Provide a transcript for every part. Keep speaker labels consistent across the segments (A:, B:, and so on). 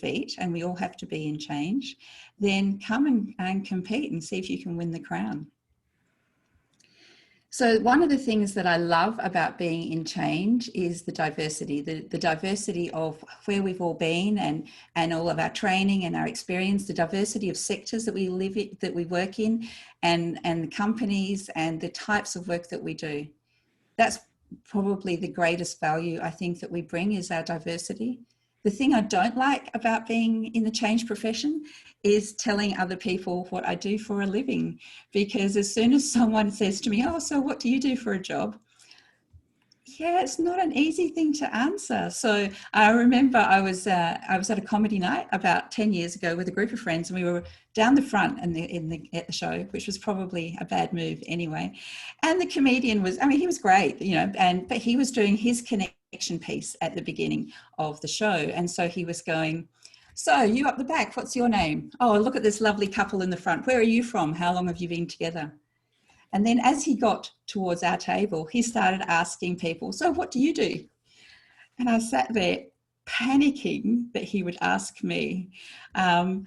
A: defeat, and we all have to be in change, then come and compete and see if you can win the crown. So one of the things that I love about being in change is the diversity, the diversity of where we've all been and all of our training and our experience, the diversity of sectors that we live in, that we work in, and companies and the types of work that we do. That's probably the greatest value I think that we bring, is our diversity. The thing I don't like about being in the change profession is telling other people what I do for a living, because as soon as someone says to me, oh, so what do you do for a job? Yeah, it's not an easy thing to answer. So I remember I was at a comedy night about 10 years ago with a group of friends, and we were down the front at the show, which was probably a bad move anyway. And the comedian was, I mean, he was great, you know, but he was doing his connection piece at the beginning of the show. And so he was going, so you up the back, what's your name? Oh, look at this lovely couple in the front. Where are you from? How long have you been together? And then as he got towards our table, he started asking people, so what do you do? And I sat there panicking that he would ask me. And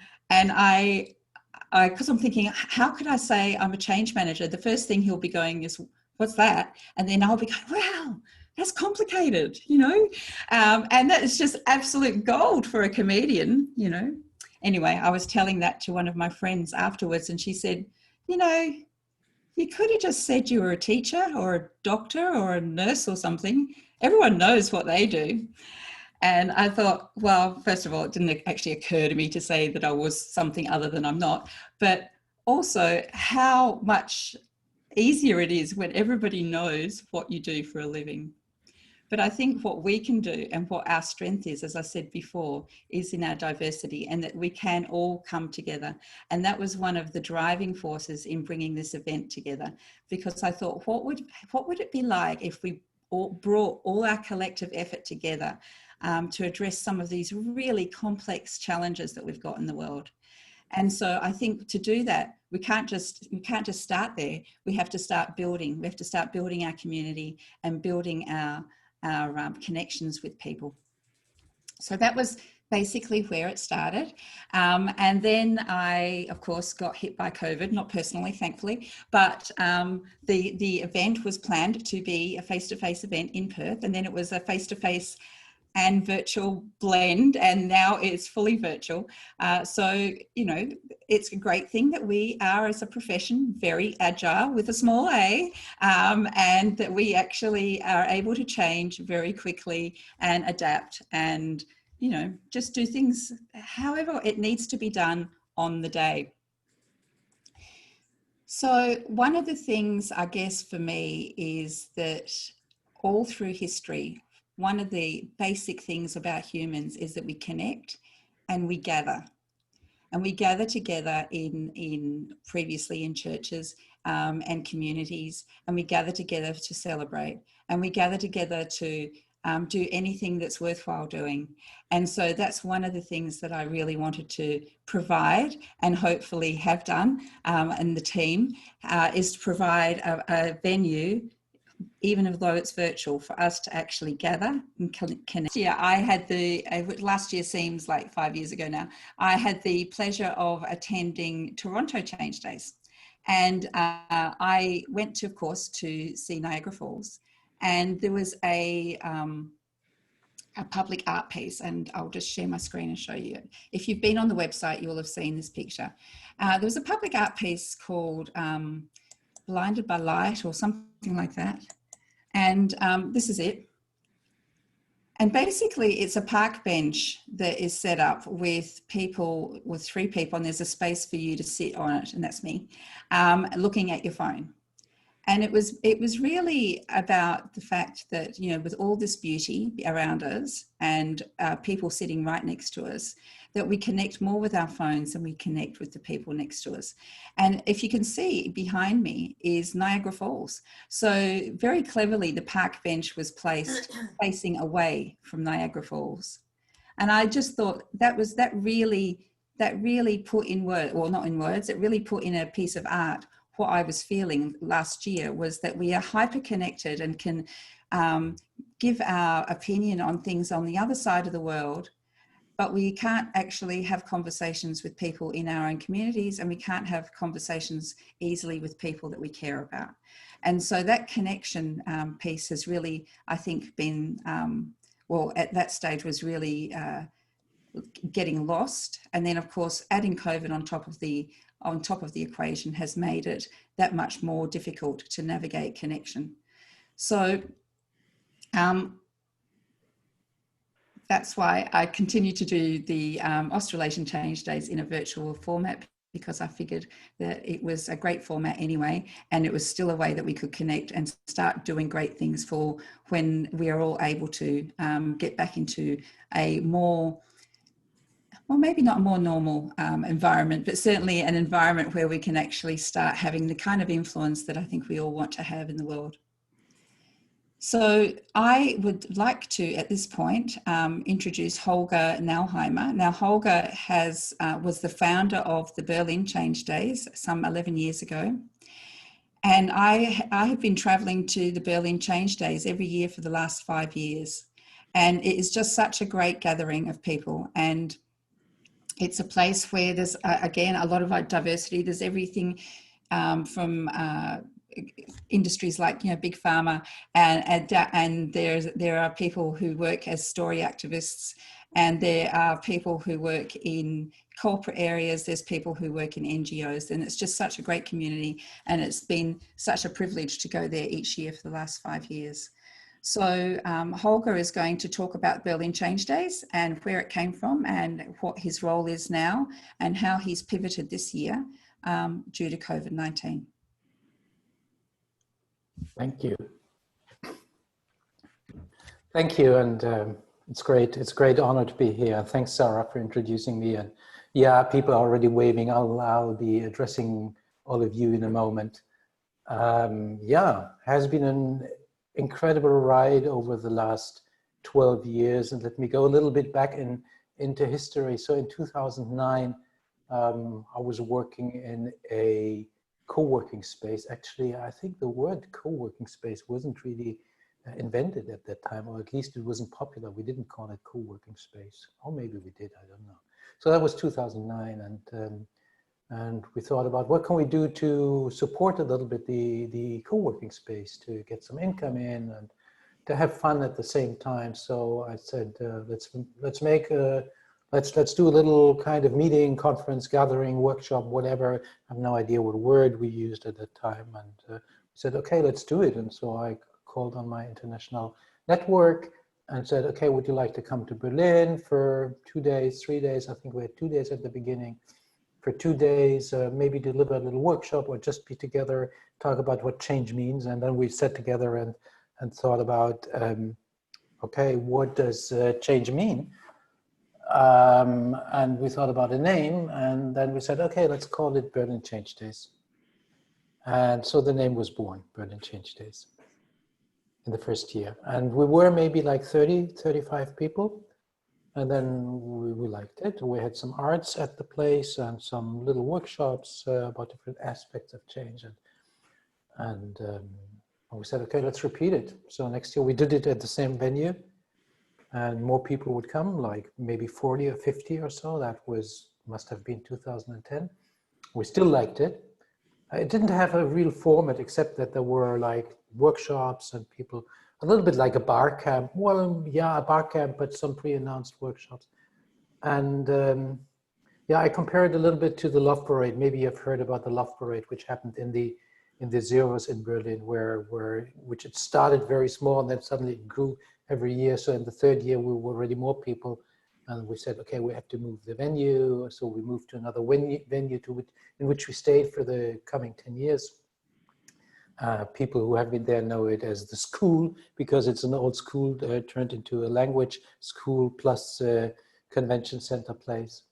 A: because I'm thinking, how could I say I'm a change manager? The first thing he'll be going is, what's that? And then I'll be going, wow, that's complicated, you know? And that is just absolute gold for a comedian, you know? Anyway, I was telling that to one of my friends afterwards, and she said, you know, you could have just said you were a teacher or a doctor or a nurse or something. Everyone knows what they do. And I thought, well, first of all, it didn't actually occur to me to say that I was something other than I'm not, but also how much easier it is when everybody knows what you do for a living. But I think what we can do and what our strength is, as I said before, is in our diversity, and that we can all come together. And that was one of the driving forces in bringing this event together, because I thought, what would it be like if we brought all our collective effort together to address some of these really complex challenges that we've got in the world? And so I think to do that, we can't just start there. We have to start building. We have to start building our community and building our connections with people. So that was basically where it started. And then I, of course, got hit by COVID, not personally, thankfully, but the event was planned to be a face-to-face event in Perth, and then it was a face-to-face and virtual blend, and now it's fully virtual. So, you know, it's a great thing that we are, as a profession, very agile with a small a, and that we actually are able to change very quickly and adapt and, you know, just do things however it needs to be done on the day. So one of the things, I guess, for me is that all through history, one of the basic things about humans is that we connect and we gather. And we gather together previously in churches and communities, and we gather together to celebrate, and we gather together to do anything that's worthwhile doing. And so that's one of the things that I really wanted to provide, and hopefully have done, and the team, is to provide a venue, even though it's virtual, for us to actually gather and connect. Yeah, I had last year seems like 5 years ago now, I had the pleasure of attending Toronto Change Days. And I went to, of course, to see Niagara Falls. And there was a public art piece, and I'll just share my screen and show you it. If you've been on the website, you will have seen this picture. There was a public art piece called Blinded by Light or something like that. And this is it. And basically it's a park bench that is set up with people, with 3 people, and there's a space for you to sit on it, and that's me, looking at your phone. And it was really about the fact that, you know, with all this beauty around us and people sitting right next to us, that we connect more with our phones than we connect with the people next to us. And if you can see behind me is Niagara Falls. So very cleverly, the park bench was placed facing away from Niagara Falls. And I just thought that really put in words, well, not in words, it really put in a piece of art what I was feeling last year, was that we are hyper connected and can give our opinion on things on the other side of the world, but we can't actually have conversations with people in our own communities, and we can't have conversations easily with people that we care about. And so that connection piece has really, I think, been, well, at that stage was really getting lost. And then, of course, adding COVID on top of the equation has made it that much more difficult to navigate connection. So that's why I continue to do the Australasian Change Days in a virtual format, because I figured that it was a great format anyway, and it was still a way that we could connect and start doing great things for when we are all able to get back into a more, well, maybe not a more normal environment, but certainly an environment where we can actually start having the kind of influence that I think we all want to have in the world. So I would like to, at this point, introduce Holder Nauheimer. Now, Holger was the founder of the Berlin Change Days some 11 years ago. And I have been traveling to the Berlin Change Days every year for the last 5 years. And it is just such a great gathering of people. And it's a place where there's, again, a lot of diversity. There's everything from industries like, big pharma, and there are people who work as story activists, and there are people who work in corporate areas, there's people who work in NGOs, and it's just such a great community, and it's been such a privilege to go there each year for the last 5 years. So Holger is going to talk about Berlin Change Days and where it came from and what his role is now and how he's pivoted this year due to COVID-19.
B: Thank you. Thank you, and it's great. It's a great honor to be here. Thanks, Sarah, for introducing me. And yeah, people are already waving. I'll be addressing all of you in a moment. Yeah, has been an incredible ride over the last 12 years. And let me go a little bit back into history. So in 2009, I was working in a co-working space. Actually, I think the word co-working space wasn't really invented at that time, or at least it wasn't popular. We didn't call it co-working space, or maybe we did, I don't know. So that was 2009, and we thought about what can we do to support a little bit the co-working space, to get some income in and to have fun at the same time. So I said, let's do a little kind of meeting, conference, gathering, workshop, whatever. I have no idea what word we used at that time. And we said, okay, let's do it. And so I called on my international network and said, okay, would you like to come to Berlin for 2 days, 3 days? I think we had 2 days at the beginning. For 2 days, maybe deliver a little workshop or just be together, talk about what change means. And then we sat together and thought about, okay, what does change mean? And we thought about a name, and then we said, okay, let's call it Berlin Change Days. And so the name was born, Berlin Change Days, in the first year. And we were maybe like 30, 35 people. And then we liked it. We had some arts at the place and some little workshops about different aspects of change. And we said, okay, let's repeat it. So next year we did it at the same venue. And more people would come, like maybe 40 or 50 or so. That must have been 2010. We still liked it. It didn't have a real format, except that there were like workshops and people, a little bit like a bar camp. Well, yeah, a bar camp, but some pre-announced workshops. And yeah, I compare it a little bit to the Love Parade. Maybe you've heard about the Love Parade, which happened in the Zeros in Berlin, which it started very small and then suddenly it grew every year. So in the third year, we were already more people, and we said, okay, we have to move the venue. So we moved to another venue in which we stayed for the coming 10 years. People who have been there know it as the school, because it's an old school turned into a language school plus convention center place.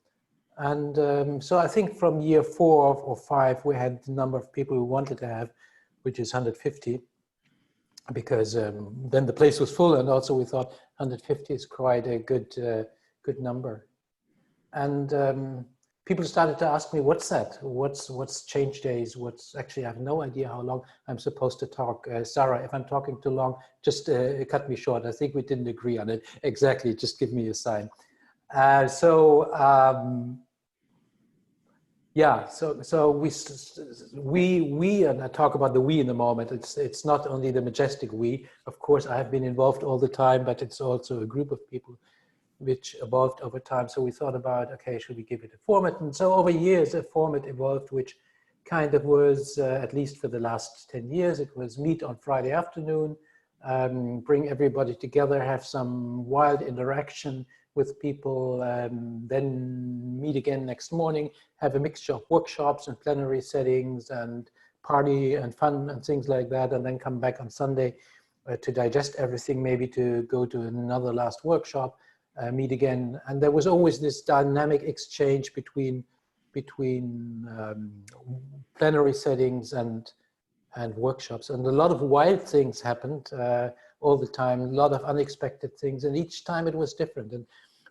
B: And so I think from year 4 or 5, we had the number of people we wanted to have, which is 150. Because then the place was full, and also we thought 150 is quite a good number. And people started to ask me, what's that? What's Change Days? Actually, I have no idea how long I'm supposed to talk. Sarah, if I'm talking too long, just cut me short. I think we didn't agree on it exactly. Just give me a sign. Yeah, so we and I talk about the we in a moment. It's not only the majestic we. Of course, I have been involved all the time, but it's also a group of people which evolved over time. So we thought about, okay, should we give it a format? And so over years, a format evolved, which kind of was, at least for the last 10 years, it was meet on Friday afternoon, bring everybody together, have some wild interaction with people, then meet again next morning, have a mixture of workshops and plenary settings and party and fun and things like that, and then come back on Sunday to digest everything, maybe to go to another last workshop, meet again. And there was always this dynamic exchange between plenary settings and workshops, and a lot of wild things happened all the time, a lot of unexpected things, and each time it was different. And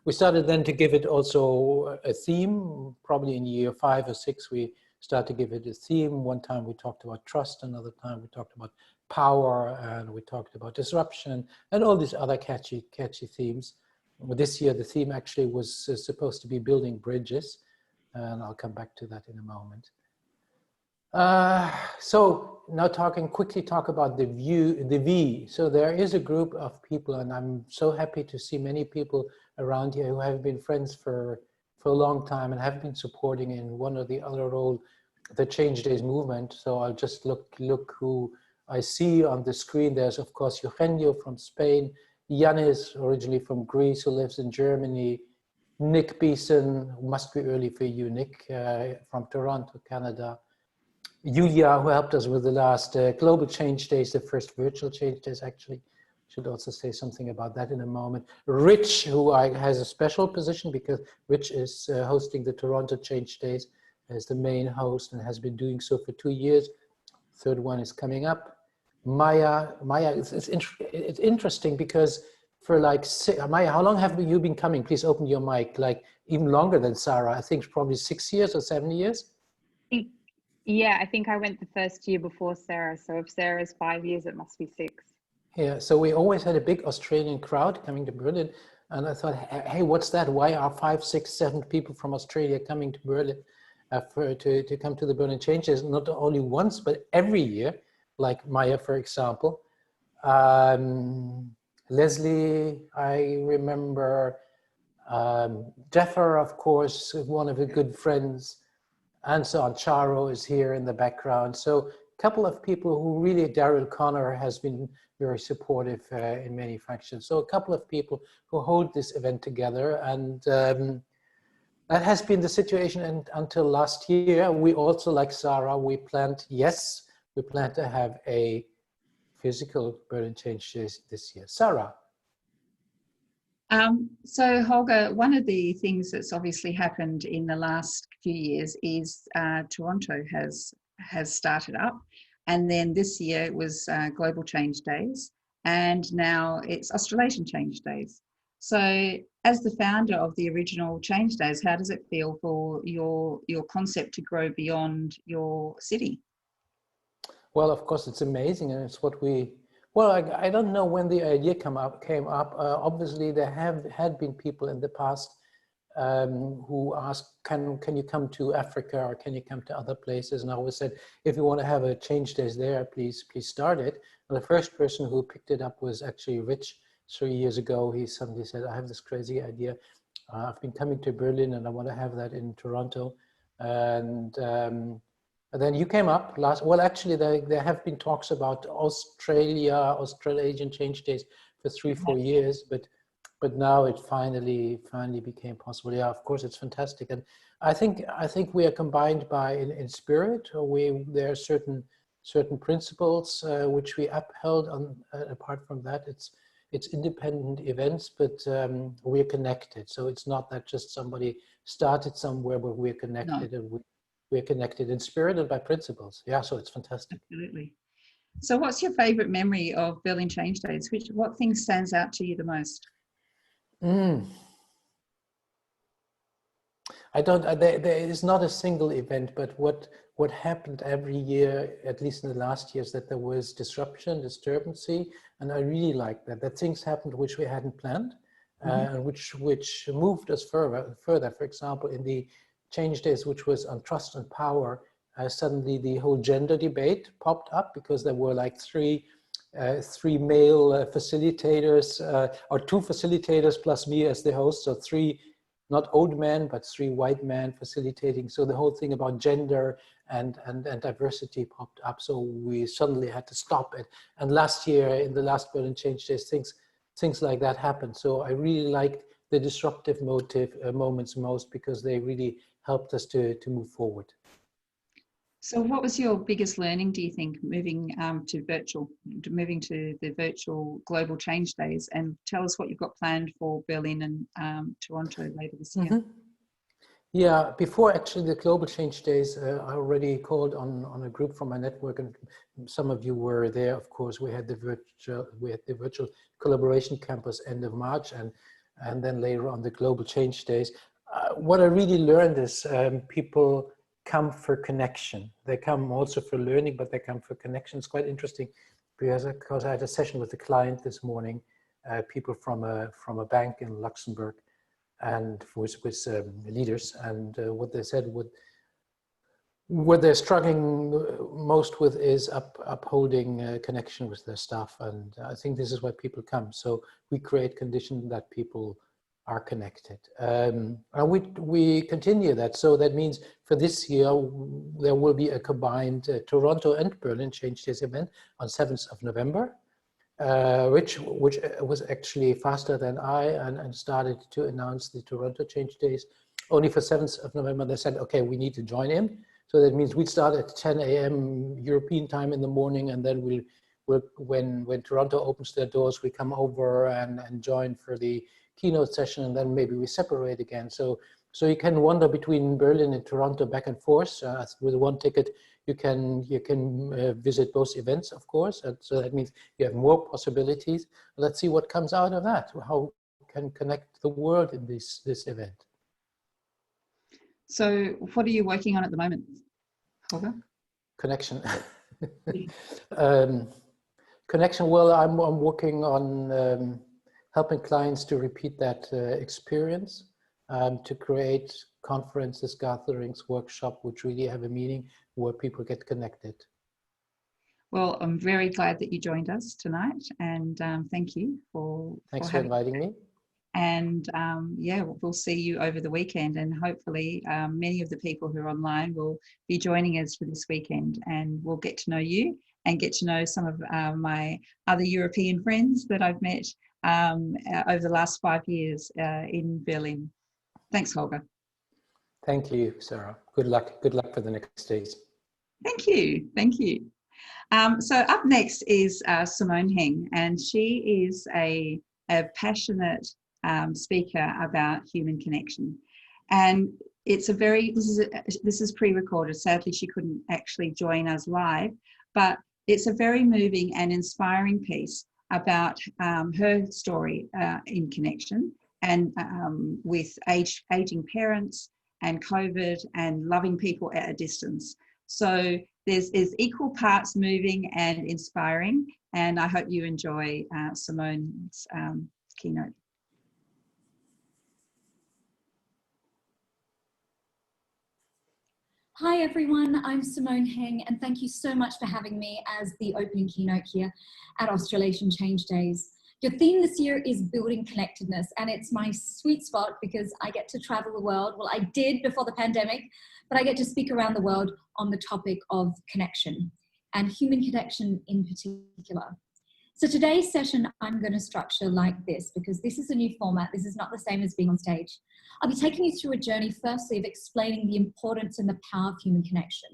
B: we started then to give it also a theme. Probably in year 5 or 6 we started to give it a theme. One time we talked about trust, another time we talked about power, and we talked about disruption and all these other catchy themes. This year the theme actually was supposed to be building bridges, and I'll come back to that in a moment. So now quickly talk about the V. So there is a group of people, and I'm so happy to see many people around here who have been friends for a long time and have been supporting in one or the other role the Change Days movement. So I'll just look who I see on the screen. There's of course Eugenio from Spain, Yanis originally from Greece who lives in Germany, Nick Beeson, must be early for you, Nick, from Toronto, Canada. Julia, who helped us with the last Global Change Days, the first virtual Change Days, actually. Should also say something about that in a moment. Rich, who has a special position because Rich is hosting the Toronto Change Days as the main host and has been doing so for 2 years. Third one is coming up. Maya, it's interesting because for like, Maya, how long have you been coming? Please open your mic. Like even longer than Sarah. I think probably 6 years or 7 years.
C: Yeah, I think I went the first year before Sarah. So if Sarah's 5 years, it must be 6.
B: Yeah, so we always had a big Australian crowd coming to Berlin. And I thought, hey, what's that? Why are 5, 6, 7 people from Australia coming to Berlin to come to the Berlin Change Days? Not only once, but every year, like Maya, for example. Leslie, I remember. Jeffer, of course, one of the good friends. And so on. Charo is here in the background. So a couple of people who really, Daryl Connor has been very supportive in many factions. So a couple of people who hold this event together. And that has been the situation until last year. We also, like Sarah, we plan to have a physical Berlin Change Days this year. Sarah.
A: So Holger, one of the things that's obviously happened in the last few years is Toronto has started up, and then this year it was Global Change Days, and now it's Australasian Change Days. So as the founder of the original Change Days, how does it feel for your concept to grow beyond your city?
B: Well, of course, it's amazing, and it's what we. Well, I don't know when the idea came up. Obviously, there had been people in the past who asked, can you come to Africa or can you come to other places? And I always said, if you want to have a Change Days there, please start it. And the first person who picked it up was actually Rich. 3 years ago, he suddenly said, I have this crazy idea. I've been coming to Berlin and I want to have that in Toronto. And then you came up last, well, actually there have been talks about Australasian Change Days for 3-4 years, but now it finally became possible. Yeah, of course, it's fantastic. And I think we are combined in spirit. There are certain principles which we upheld apart from that. It's independent events, but we're connected. So it's not that just somebody started somewhere, but we're connected. No. We're connected in spirit and by principles. Yeah, so it's fantastic.
A: Absolutely. So what's your favorite memory of Berlin Change Days? What thing stands out to you the most?
B: There is not a single event, but what happened every year, at least in the last years, that there was disruption, disturbancy, and I really like that things happened which we hadn't planned. which moved us further. For example, in the Change Days, which was on trust and power, suddenly the whole gender debate popped up because there were like three male facilitators, or two facilitators plus me as the host, so three, not old men, but three white men facilitating. So the whole thing about gender and diversity popped up. So we suddenly had to stop it. And last year, in the last Berlin Change Days, things like that happened. So I really liked the disruptive moments most, because they really helped us to move forward.
A: So what was your biggest learning, do you think, moving to the virtual Global Change Days? And tell us what you've got planned for Berlin and Toronto later this year.
B: Mm-hmm. Yeah, before actually the Global Change Days, I already called on a group from my network, and some of you were there. Of course, we had the virtual collaboration campus end of March, and then later on the Global Change Days. What I really learned is people come for connection. They come also for learning, but they come for connection. It's quite interesting because I had a session with a client this morning, people from a bank in Luxembourg, and with leaders, and what they said, what they're struggling most with is upholding connection with their staff. And I think this is why people come. So we create conditions that people are connected. And we continue that. So that means for this year, there will be a combined Toronto and Berlin Change Days event on 7th of November, which was actually faster than and started to announce the Toronto Change Days. Only for 7th of November, they said, okay, we need to join in. So that means we'd start at 10 a.m. European time in the morning, and then when Toronto opens their doors, we come over and join for the keynote session, and then maybe we separate again. So you can wander between Berlin and Toronto back and forth. With one ticket, you can visit both events, of course. And so that means you have more possibilities. Let's see what comes out of that. How we can connect the world in this event.
A: So what are you working on at the moment, Holger?
B: Connection. Connection. Well, I'm working on helping clients to repeat that experience, to create conferences, gatherings, workshops, which really have a meaning, where people get connected.
A: Well, I'm very glad that you joined us tonight, and thank you for
B: inviting me.
A: And yeah, we'll see you over the weekend, and hopefully many of the people who are online will be joining us for this weekend, and we'll get to know you and get to know some of my other European friends that I've met over the last 5 years in Berlin. Thanks, Holger.
B: Thank you, Sarah. Good luck. Good luck for the next days.
A: Thank you. Thank you. So up next is Simone Heng, and she is a passionate speaker about human connection. And it's this is pre-recorded. Sadly, she couldn't actually join us live, but it's a very moving and inspiring piece about her story in connection, and with aging parents and COVID and loving people at a distance. So there's equal parts moving and inspiring, and I hope you enjoy Simone's keynote.
D: Hi everyone, I'm Simone Heng, and thank you so much for having me as the opening keynote here at Australasian Change Days. Your theme this year is building connectedness, and it's my sweet spot because I get to travel the world. Well, I did before the pandemic, but I get to speak around the world on the topic of connection, and human connection in particular. So today's session, I'm going to structure like this because this is a new format. This is not the same as being on stage. I'll be taking you through a journey, firstly, of explaining the importance and the power of human connection.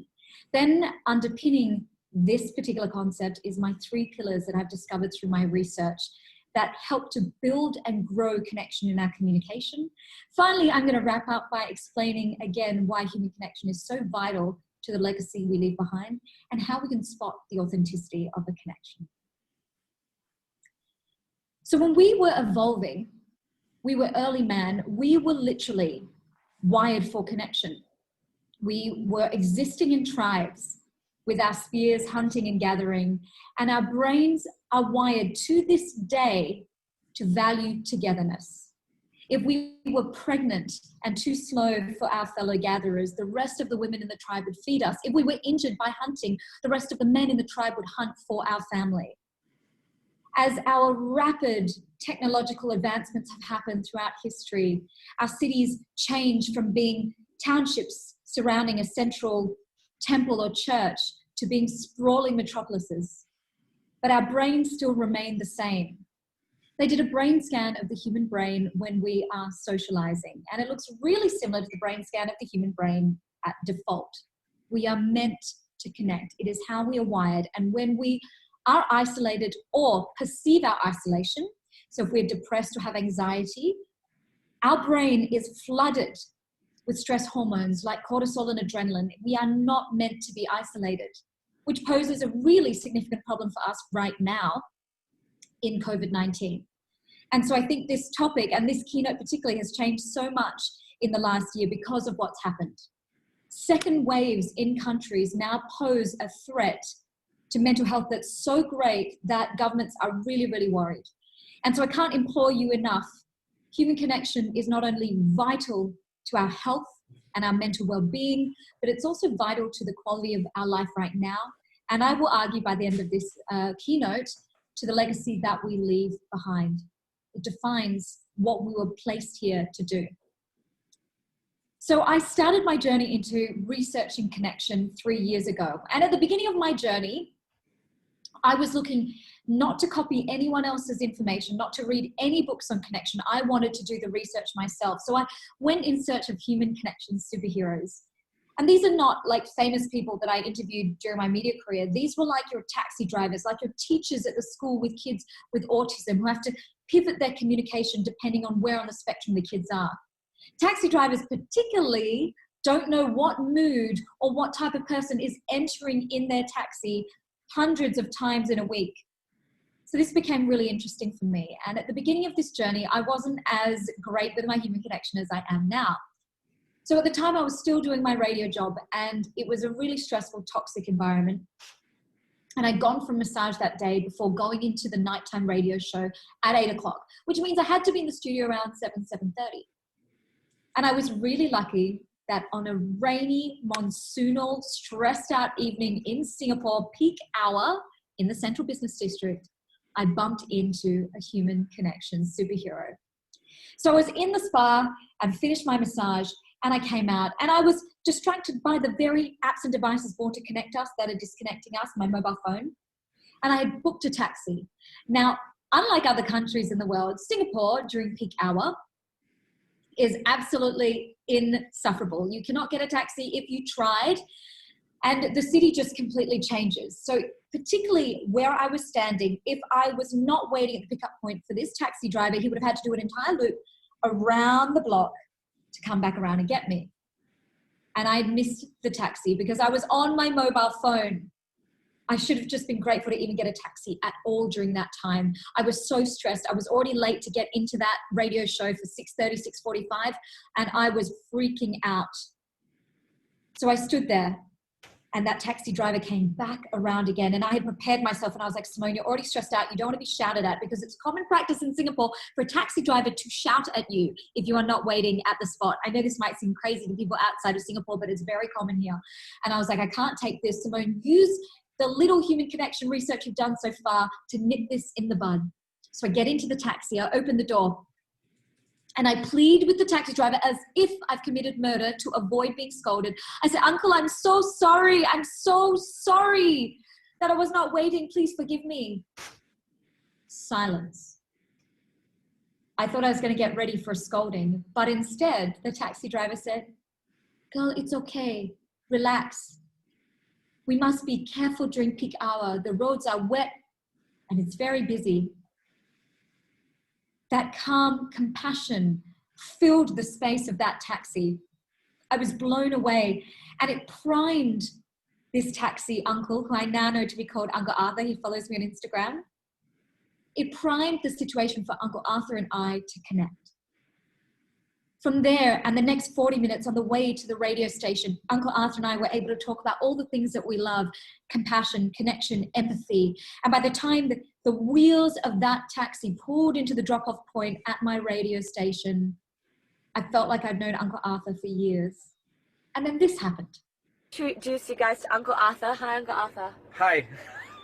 D: Then underpinning this particular concept is my 3 pillars that I've discovered through my research that help to build and grow connection in our communication. Finally, I'm going to wrap up by explaining again why human connection is so vital to the legacy we leave behind and how we can spot the authenticity of a connection. So when we were evolving, we were early man, we were literally wired for connection. We were existing in tribes with our spears, hunting and gathering, and our brains are wired to this day to value togetherness. If we were pregnant and too slow for our fellow gatherers, the rest of the women in the tribe would feed us. If we were injured by hunting, the rest of the men in the tribe would hunt for our family. As our rapid technological advancements have happened throughout history, our cities change from being townships surrounding a central temple or church to being sprawling metropolises. But our brains still remain the same. They did a brain scan of the human brain when we are socializing, and it looks really similar to the brain scan of the human brain at default. We are meant to connect. It is how we are wired. And when we are isolated or perceive our isolation, so if we're depressed or have anxiety, our brain is flooded with stress hormones like cortisol and adrenaline. We are not meant to be isolated, which poses a really significant problem for us right now in COVID-19. And so I think this topic and this keynote particularly has changed so much in the last year because of what's happened. Second waves in countries now pose a threat to mental health that's so great that governments are really, really worried. And so I can't implore you enough. Human connection is not only vital to our health and our mental well-being, but it's also vital to the quality of our life right now. And I will argue by the end of this keynote to the legacy that we leave behind. It defines what we were placed here to do. So I started my journey into researching connection 3 years ago. And at the beginning of my journey, I was looking not to copy anyone else's information, not to read any books on connection. I wanted to do the research myself. So I went in search of human connection superheroes. And these are not like famous people that I interviewed during my media career. These were like your taxi drivers, like your teachers at the school with kids with autism who have to pivot their communication depending on where on the spectrum the kids are. Taxi drivers particularly don't know what mood or what type of person is entering in their taxi hundreds of times in a week. So this became really interesting for me. And at the beginning of this journey, I wasn't as great with my human connection as I am now. So at the time I was still doing my radio job and it was a really stressful, toxic environment. And I'd gone for a massage that day before going into the nighttime radio show at 8 o'clock, which means I had to be in the studio around 7:30. And I was really lucky that on a rainy, monsoonal, stressed out evening in Singapore, peak hour in the Central Business District, I bumped into a human connection superhero. So I was in the spa and finished my massage and I came out and I was distracted by the very apps and devices born to connect us that are disconnecting us, my mobile phone. And I had booked a taxi. Now, unlike other countries in the world, Singapore during peak hour is absolutely insufferable. You cannot get a taxi if you tried, and the city just completely changes. So particularly where I was standing, if I was not waiting at the pickup point for this taxi driver, he would have had to do an entire loop around the block to come back around and get me. And I had missed the taxi because I was on my mobile phone. I should have just been grateful to even get a taxi at all during that time. I was so stressed. I was already late to get into that radio show for 6:30, 6:45, and I was freaking out. So I stood there and that taxi driver came back around again and I had prepared myself and I was like, Simone, you're already stressed out. You don't want to be shouted at because it's common practice in Singapore for a taxi driver to shout at you if you are not waiting at the spot. I know this might seem crazy to people outside of Singapore, but it's very common here. And I was like, I can't take this. Simone, use the little human connection research you've done so far to nip this in the bud. So I get into the taxi, I open the door, and I plead with the taxi driver as if I've committed murder to avoid being scolded. I said, Uncle, I'm so sorry. I'm so sorry that I was not waiting. Please forgive me. Silence. I thought I was going to get ready for a scolding, but instead the taxi driver said, girl, it's okay. Relax. We must be careful during peak hour. The roads are wet and it's very busy. That calm compassion filled the space of that taxi. I was blown away and it primed this taxi uncle, who I now know to be called Uncle Arthur. He follows me on Instagram. It primed the situation for Uncle Arthur and I to connect. From there, and the next 40 minutes on the way to the radio station, Uncle Arthur and I were able to talk about all the things that we love: compassion, connection, empathy. And by the time the wheels of that taxi pulled into the drop-off point at my radio station, I felt like I'd known Uncle Arthur for years. And then this happened.
E: Introduce you guys to Uncle Arthur. Hi, Uncle Arthur.
F: Hi.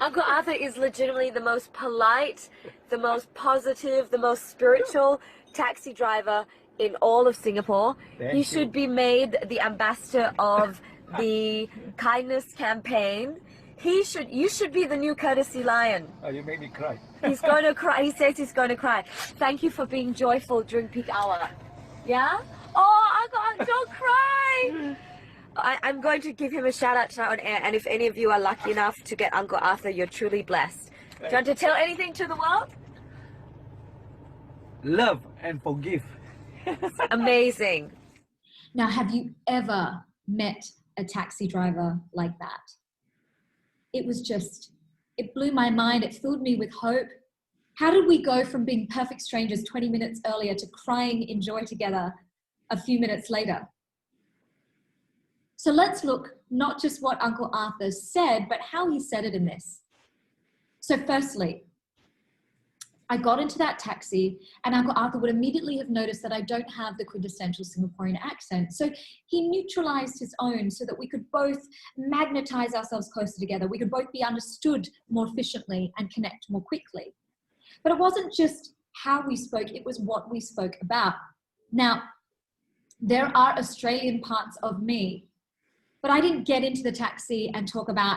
E: Uncle Arthur is legitimately the most polite, the most positive, the most spiritual taxi driver in all of Singapore. He should be made the ambassador of the kindness campaign. You should be the new courtesy lion.
F: Oh, you made me cry.
E: He's going to cry. He says he's going to cry. Thank you for being joyful during peak hour. Yeah? Oh, Uncle, don't cry. I'm going to give him a shout out tonight on air, and if any of you are lucky enough to get Uncle Arthur, you're truly blessed. Do you want to tell anything to the world?
F: Love and forgive.
E: Amazing.
D: Now, have you ever met a taxi driver like that? It was just, it blew my mind. It filled me with hope. How did we go from being perfect strangers 20 minutes earlier to crying in joy together a few minutes later? So let's look not just what Uncle Arthur said, but how he said it in this. So firstly, I got into that taxi and Uncle Arthur would immediately have noticed that I don't have the quintessential Singaporean accent. So he neutralized his own so that we could both magnetize ourselves closer together. We could both be understood more efficiently and connect more quickly. But it wasn't just how we spoke, it was what we spoke about. Now, there are Australian parts of me, but I didn't get into the taxi and talk about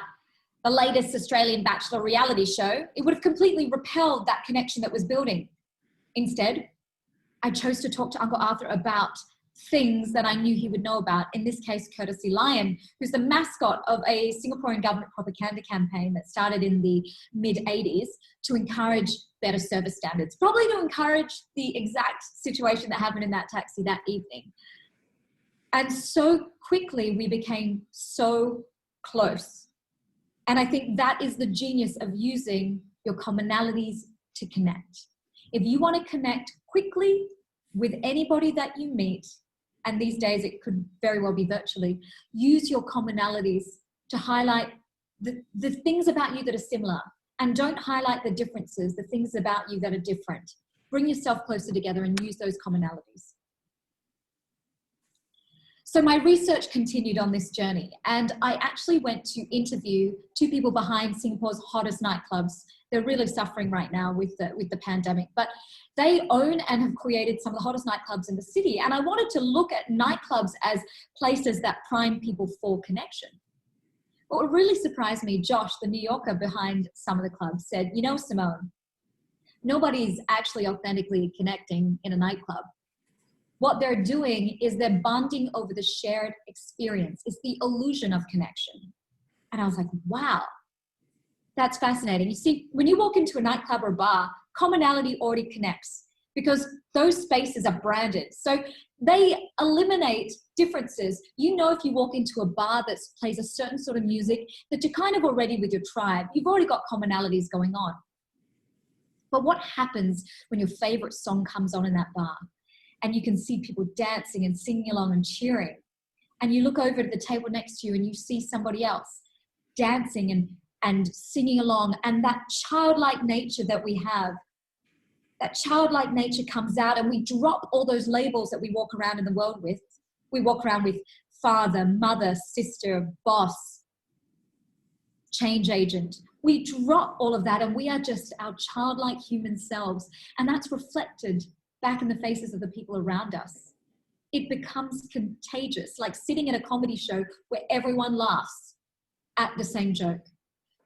D: the latest Australian Bachelor reality show. It would have completely repelled that connection that was building. Instead, I chose to talk to Uncle Arthur about things that I knew he would know about, in this case, Courtesy Lion, who's the mascot of a Singaporean government propaganda campaign that started in the mid-80s to encourage better service standards, probably to encourage the exact situation that happened in that taxi that evening. And so quickly we became so close. And I think that is the genius of using your commonalities to connect. If you want to connect quickly with anybody that you meet, and these days it could very well be virtually, use your commonalities to highlight the things about you that are similar, and don't highlight the differences, the things about you that are different. Bring yourself closer together and use those commonalities. So my research continued on this journey, and I actually went to interview two people behind Singapore's hottest nightclubs. They're really suffering right now with the pandemic, but they own and have created some of the hottest nightclubs in the city. And I wanted to look at nightclubs as places that prime people for connection. But what really surprised me, Josh, the New Yorker behind some of the clubs, said, you know, Simone, nobody's actually authentically connecting in a nightclub. What they're doing is they're bonding over the shared experience. It's the illusion of connection. And I was like, wow, that's fascinating. You see, when you walk into a nightclub or bar, commonality already connects because those spaces are branded. So they eliminate differences. You know, if you walk into a bar that plays a certain sort of music, that you're kind of already with your tribe. You've already got commonalities going on. But what happens when your favorite song comes on in that bar? And you can see people dancing and singing along and cheering. And you look over to the table next to you and you see somebody else dancing and singing along. And that childlike nature that we have, that childlike nature comes out, and we drop all those labels that we walk around in the world with. We walk around with father, mother, sister, boss, change agent. We drop all of that and we are just our childlike human selves. And that's reflected back in the faces of the people around us. It becomes contagious, like sitting at a comedy show where everyone laughs at the same joke.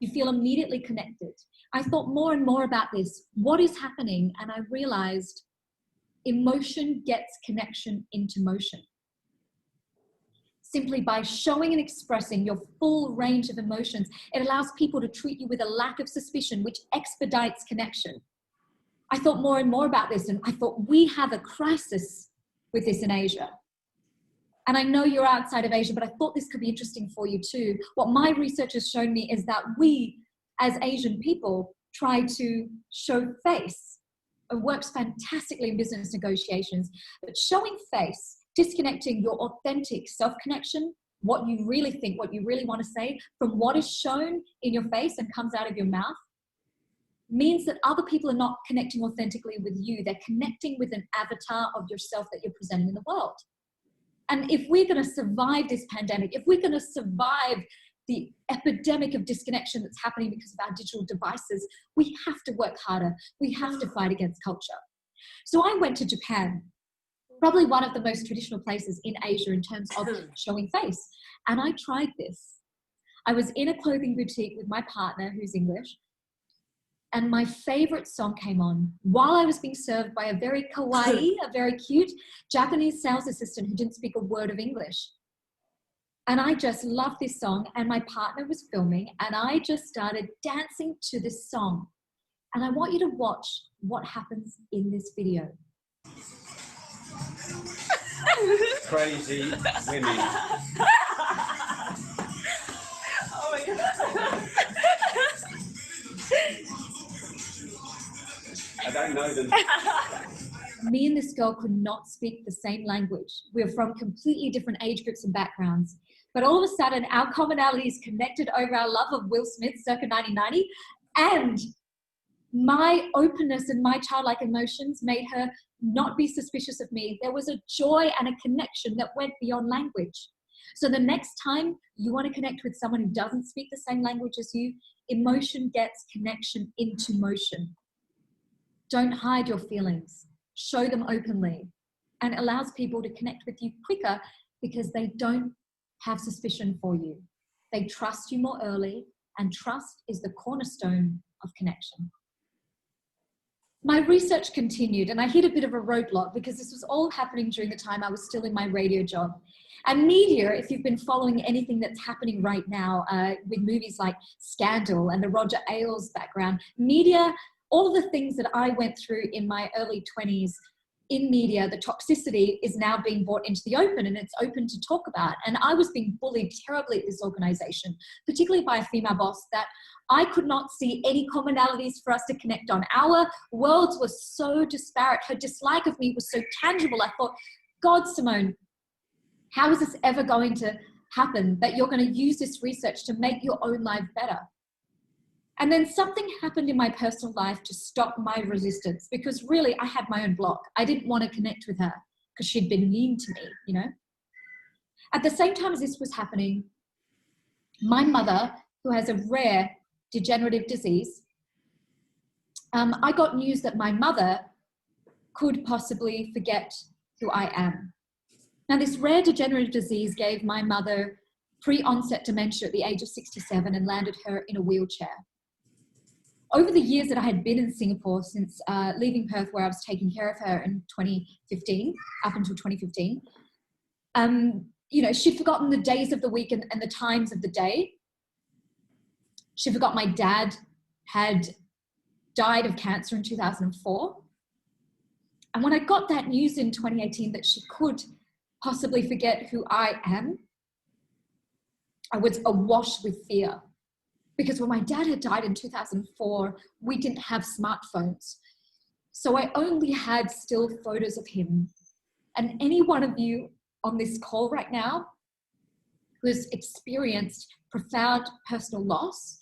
D: You feel immediately connected. I thought more and more about this. What is happening? And I realized emotion gets connection into motion. Simply by showing and expressing your full range of emotions, it allows people to treat you with a lack of suspicion, which expedites connection. I thought more and more about this, and I thought we have a crisis with this in Asia. And I know you're outside of Asia, but I thought this could be interesting for you too. What my research has shown me is that we, as Asian people, try to show face. It works fantastically in business negotiations, but showing face, disconnecting your authentic self-connection, what you really think, what you really want to say, from what is shown in your face and comes out of your mouth, means that other people are not connecting authentically with you. They're connecting with an avatar of yourself that you're presenting in the world. And if we're going to survive this pandemic, if we're going to survive the epidemic of disconnection that's happening because of our digital devices, we have to work harder. We have to fight against culture. So I went to Japan, probably one of the most traditional places in Asia in terms of showing face. And I tried this. I was in a clothing boutique with my partner, who's English, and my favorite song came on while I was being served by a very kawaii, a very cute Japanese sales assistant who didn't speak a word of English. And I just loved this song, and my partner was filming, and I just started dancing to this song. And I want you to watch what happens in this video.
F: Crazy women.
A: Oh my God.
F: I don't know them.
D: Me and this girl could not speak the same language. We were from completely different age groups and backgrounds. But all of a sudden, our commonalities connected over our love of Will Smith circa 1990, and my openness and my childlike emotions made her not be suspicious of me. There was a joy and a connection that went beyond language. So the next time you want to connect with someone who doesn't speak the same language as you, emotion gets connection into motion. Don't hide your feelings. Show them openly, and it allows people to connect with you quicker because they don't have suspicion for you. They trust you more early, and trust is the cornerstone of connection. My research continued, and I hit a bit of a roadblock because this was all happening during the time I was still in my radio job. And media, if you've been following anything that's happening right now with movies like Scandal and the Roger Ailes background, media, all the things that I went through in my early 20s in media, the toxicity is now being brought into the open, and it's open to talk about. And I was being bullied terribly at this organization, particularly by a female boss, that I could not see any commonalities for us to connect on. Our worlds were so disparate. Her dislike of me was so tangible. I thought, God, Simone, how is this ever going to happen, that you're going to use this research to make your own life better? And then something happened in my personal life to stop my resistance, because really I had my own block. I didn't want to connect with her because she'd been mean to me, you know. At the same time as this was happening, my mother, who has a rare degenerative disease, I got news that my mother could possibly forget who I am. Now, this rare degenerative disease gave my mother pre-onset dementia at the age of 67 and landed her in a wheelchair. Over the years that I had been in Singapore since leaving Perth, where I was taking care of her in 2015, up until 2015, you know, she'd forgotten the days of the week and the times of the day. She forgot my dad had died of cancer in 2004. And when I got that news in 2018 that she could possibly forget who I am, I was awash with fear. Because when my dad had died in 2004, we didn't have smartphones. So I only had still photos of him. And any one of you on this call right now who's experienced profound personal loss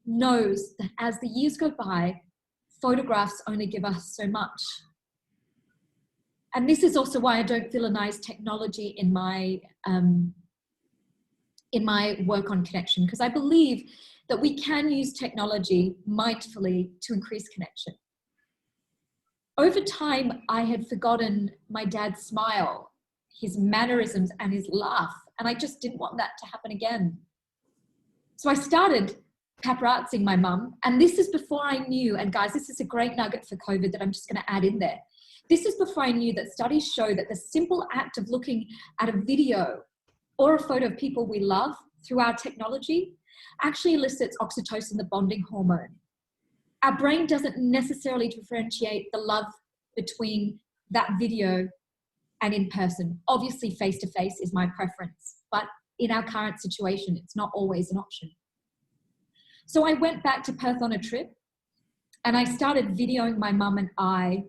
D: knows that as the years go by, photographs only give us so much. And this is also why I don't villainize technology in my work on connection, because I believe that we can use technology mindfully to increase connection. Over time, I had forgotten my dad's smile, his mannerisms, and his laugh, and I just didn't want that to happen again. So I started paparazzing my mum, and this is before I knew, and guys, this is a great nugget for COVID that I'm just gonna add in there. This is before I knew that studies show that the simple act of looking at a video or a photo of people we love through our technology actually elicits oxytocin, the bonding hormone. Our brain doesn't necessarily differentiate the love between that video and in person. Obviously, face-to-face is my preference, but in our current situation, it's not always an option. So I went back to Perth on a trip, And I started videoing my mum and I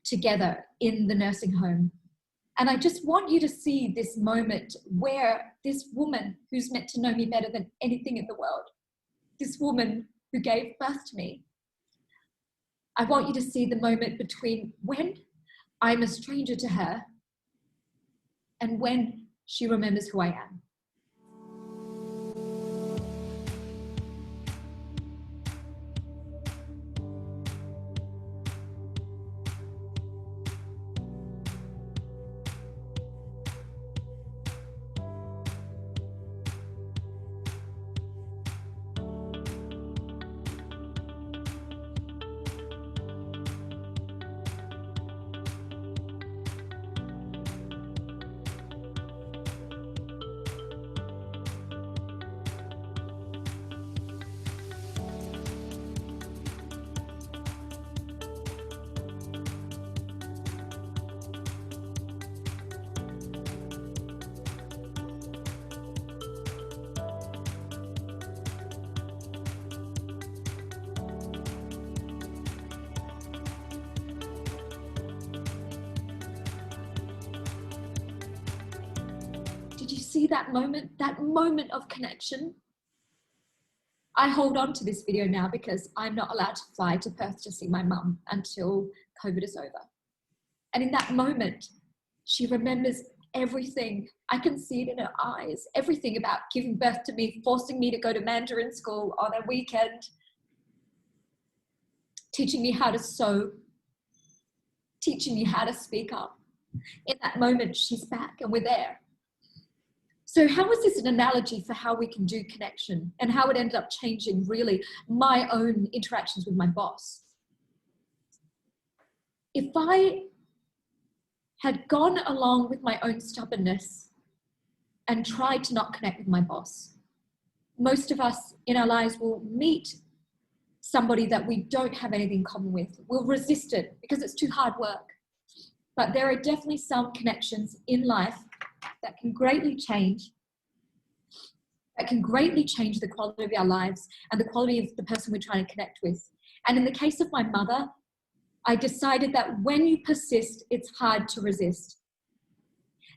D: together in the nursing home. And I just want you to see this moment where this woman who's meant to know me better than anything in the world, this woman who gave birth to me, I want you to see the moment between when I'm a stranger to her and when she remembers who I am. Did you see that moment of connection? I hold on to this video now because I'm not allowed to fly to Perth to see my mum until COVID is over. And in that moment, she remembers everything. I can see it in her eyes, everything about giving birth to me, forcing me to go to Mandarin school on a weekend, teaching me how to sew, teaching me how to speak up. In that moment, she's back and we're there. So how is this an analogy for how we can do connection and how it ended up changing really my own interactions with my boss? If I had gone along with my own stubbornness and tried to not connect with my boss, most of us in our lives will meet somebody that we don't have anything in common with. We'll resist it because it's too hard work. But there are definitely some connections in life that can greatly change the quality of our lives and the quality of the person we're trying to connect with. And in the case of my mother, I decided that when you persist, it's hard to resist.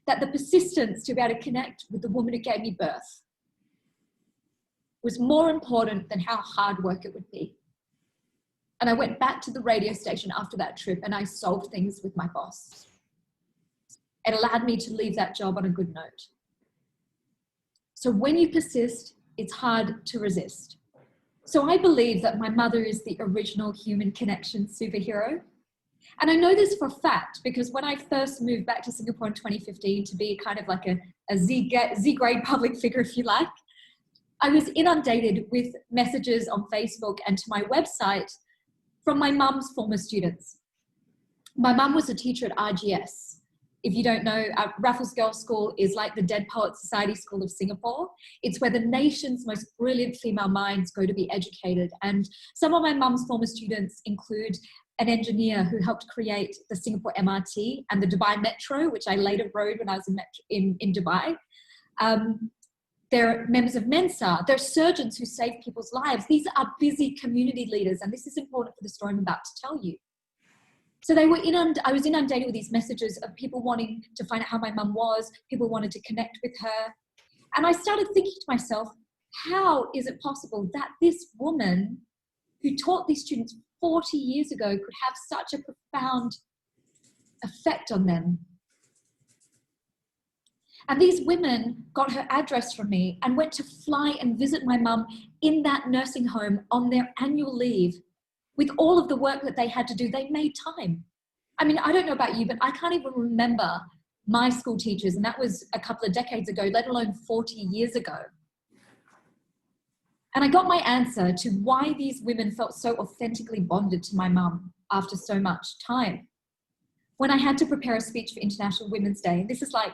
D: That the persistence to be able to connect with the woman who gave me birth was more important than how hard work it would be. And I went back to the radio station after that trip and I solved things with my boss. It allowed me to leave that job on a good note. So when you persist, it's hard to resist. So I believe that my mother is the original human connection superhero. And I know this for a fact because when I first moved back to Singapore in 2015 to be kind of like a Z-grade public figure, if you like, I was inundated with messages on Facebook and to my website from my mum's former students. My mum was a teacher at RGS. If you don't know, Raffles Girls' School is like the Dead Poets Society School of Singapore. It's where the nation's most brilliant female minds go to be educated. And some of my mum's former students include an engineer who helped create the Singapore MRT and the Dubai Metro, which I later rode when I was in Dubai. They're members of Mensa. They're surgeons who save people's lives. These are busy community leaders, and this is important for the story I'm about to tell you. So I was inundated with these messages of people wanting to find out how my mum was, people wanted to connect with her. And I started thinking to myself, how is it possible that this woman who taught these students 40 years ago could have such a profound effect on them? And these women got her address from me and went to fly and visit my mum in that nursing home on their annual leave. With all of the work that they had to do, they made time. I mean, I don't know about you, but I can't even remember my school teachers, and that was a couple of decades ago, let alone 40 years ago. And I got my answer to why these women felt so authentically bonded to my mum after so much time. When I had to prepare a speech for International Women's Day, and this is like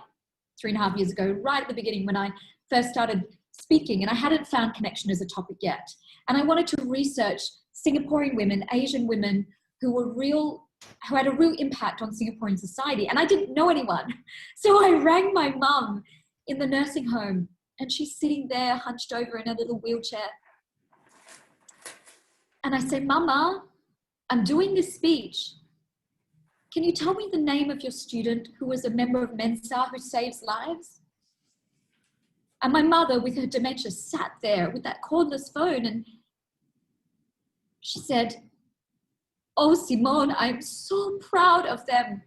D: 3.5 years ago, right at the beginning when I first started speaking, and I hadn't found connection as a topic yet. And I wanted to research Singaporean women, Asian women who had a real impact on Singaporean society. And I didn't know anyone. So I rang my mum in the nursing home and she's sitting there hunched over in a little wheelchair. And I say, Mama, I'm doing this speech. Can you tell me the name of your student who was a member of Mensa who saves lives? And my mother, with her dementia, sat there with that cordless phone, and she said, oh, Simone, I'm so proud of them.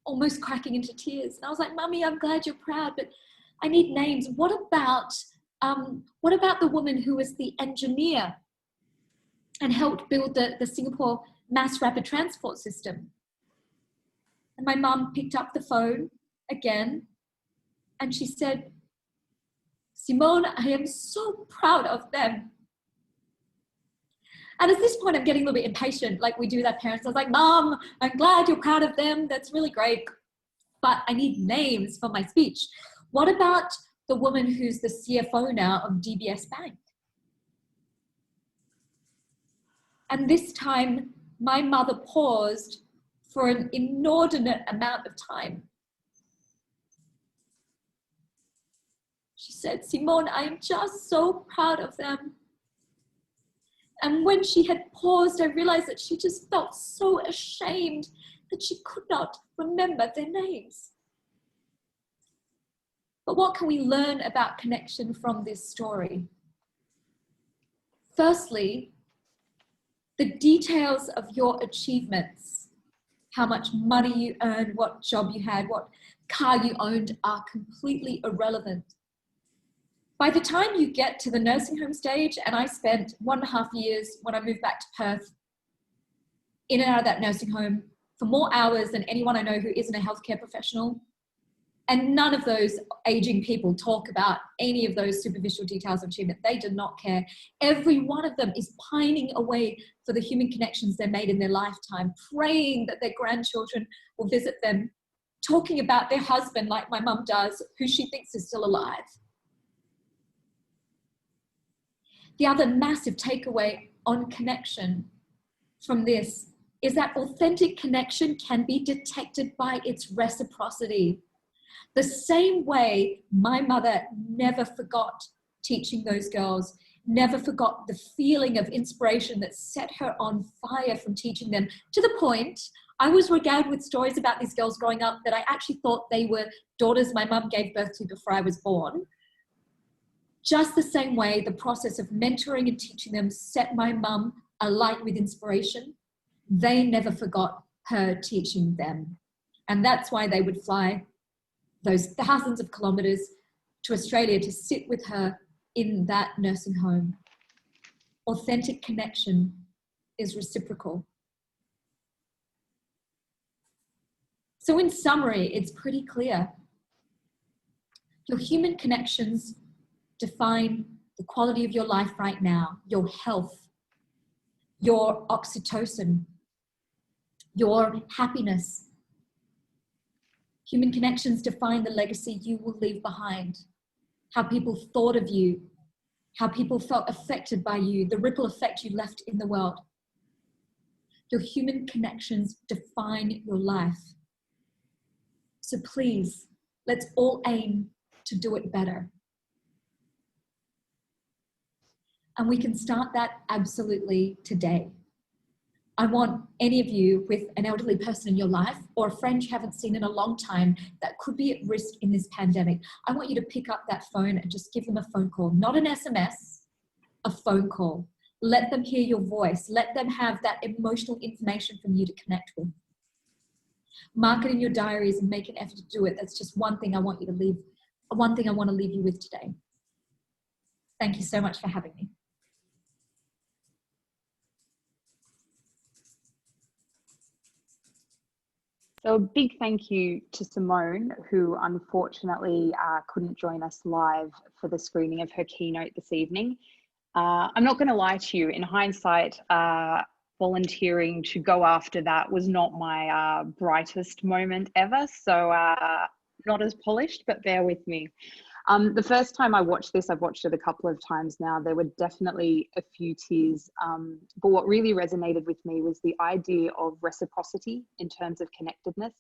D: Almost cracking into tears. And I was like, Mummy, I'm glad you're proud, but I need names. What about the woman who was the engineer and helped build the Singapore mass rapid transport system? And my mum picked up the phone again and she said, Simone, I am so proud of them. And at this point, I'm getting a little bit impatient, like we do with our parents. I was like, Mom, I'm glad you're proud of them. That's really great. But I need names for my speech. What about the woman who's the CFO now of DBS Bank? And this time, my mother paused for an inordinate amount of time. She said, Simone, I am just so proud of them. And when she had paused, I realized that she just felt so ashamed that she could not remember their names. But what can we learn about connection from this story? Firstly, the details of your achievements, how much money you earned, what job you had, what car you owned, are completely irrelevant. By the time you get to the nursing home stage, and I spent 1.5 years when I moved back to Perth, in and out of that nursing home for more hours than anyone I know who isn't a healthcare professional. And none of those aging people talk about any of those superficial details of achievement. They do not care. Every one of them is pining away for the human connections they made in their lifetime, praying that their grandchildren will visit them, talking about their husband like my mum does, who she thinks is still alive. The other massive takeaway on connection from this is that authentic connection can be detected by its reciprocity. The same way my mother never forgot teaching those girls, never forgot the feeling of inspiration that set her on fire from teaching them, to the point I was regaled with stories about these girls growing up that I actually thought they were daughters my mum gave birth to before I was born. Just the same way, the process of mentoring and teaching them set my mum alight with inspiration. They never forgot her teaching them. And that's why they would fly those thousands of kilometers to Australia to sit with her in that nursing home. Authentic connection is reciprocal. So in summary, it's pretty clear. Your human connections define the quality of your life right now, your health, your oxytocin, your happiness. Human connections define the legacy you will leave behind, how people thought of you, how people felt affected by you, the ripple effect you left in the world. Your human connections define your life. So please, let's all aim to do it better. And we can start that absolutely today. I want any of you with an elderly person in your life or a friend you haven't seen in a long time that could be at risk in this pandemic. I want you to pick up that phone and just give them a phone call, not an SMS, a phone call. Let them hear your voice. Let them have that emotional information from you to connect with. Mark it in your diaries and make an effort to do it. That's just one thing I want you to leave, one thing I want to leave you with today. Thank you so much for having me.
C: So a big thank you to Simone, who unfortunately couldn't join us live for the screening of her keynote this evening. I'm not going to lie to you, in hindsight, volunteering to go after that was not my brightest moment ever, so not as polished, but bear with me. The first time I watched this, I've watched it a couple of times now, there were definitely a few tears, but what really resonated with me was the idea of reciprocity in terms of connectedness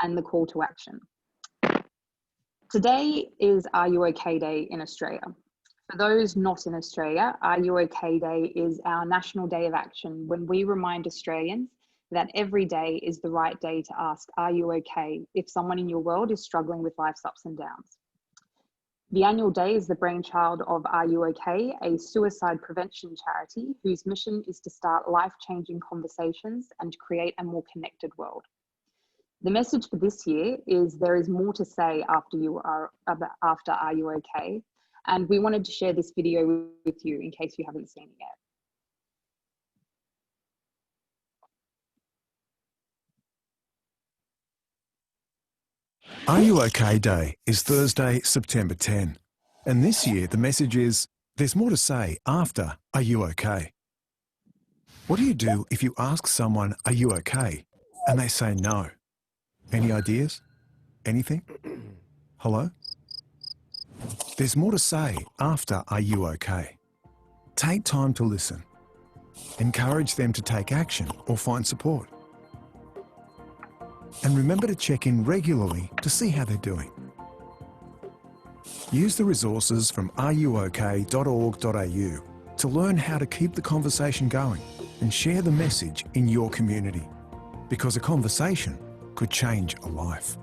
C: and the call to action. Today is Are You OK Day in Australia. For those not in Australia, Are You OK Day is our national day of action when we remind Australians that every day is the right day to ask, are you okay, if someone in your world is struggling with life's ups and downs. The annual day is the brainchild of Are You OK, a suicide prevention charity whose mission is to start life-changing conversations and create a more connected world. The message for this year is there is more to say after Are You OK? And we wanted to share this video with you in case you haven't seen it yet.
G: Are You OK Day is Thursday, September 10. And this year the message is, there's more to say after Are You OK? What do you do if you ask someone, are you okay? And they say no? Any ideas? Anything? Hello? There's more to say after Are You OK? Take time to listen. Encourage them to take action or find support. And remember to check in regularly to see how they're doing. Use the resources from areyouok.org.au to learn how to keep the conversation going and share the message in your community, because a conversation could change a life.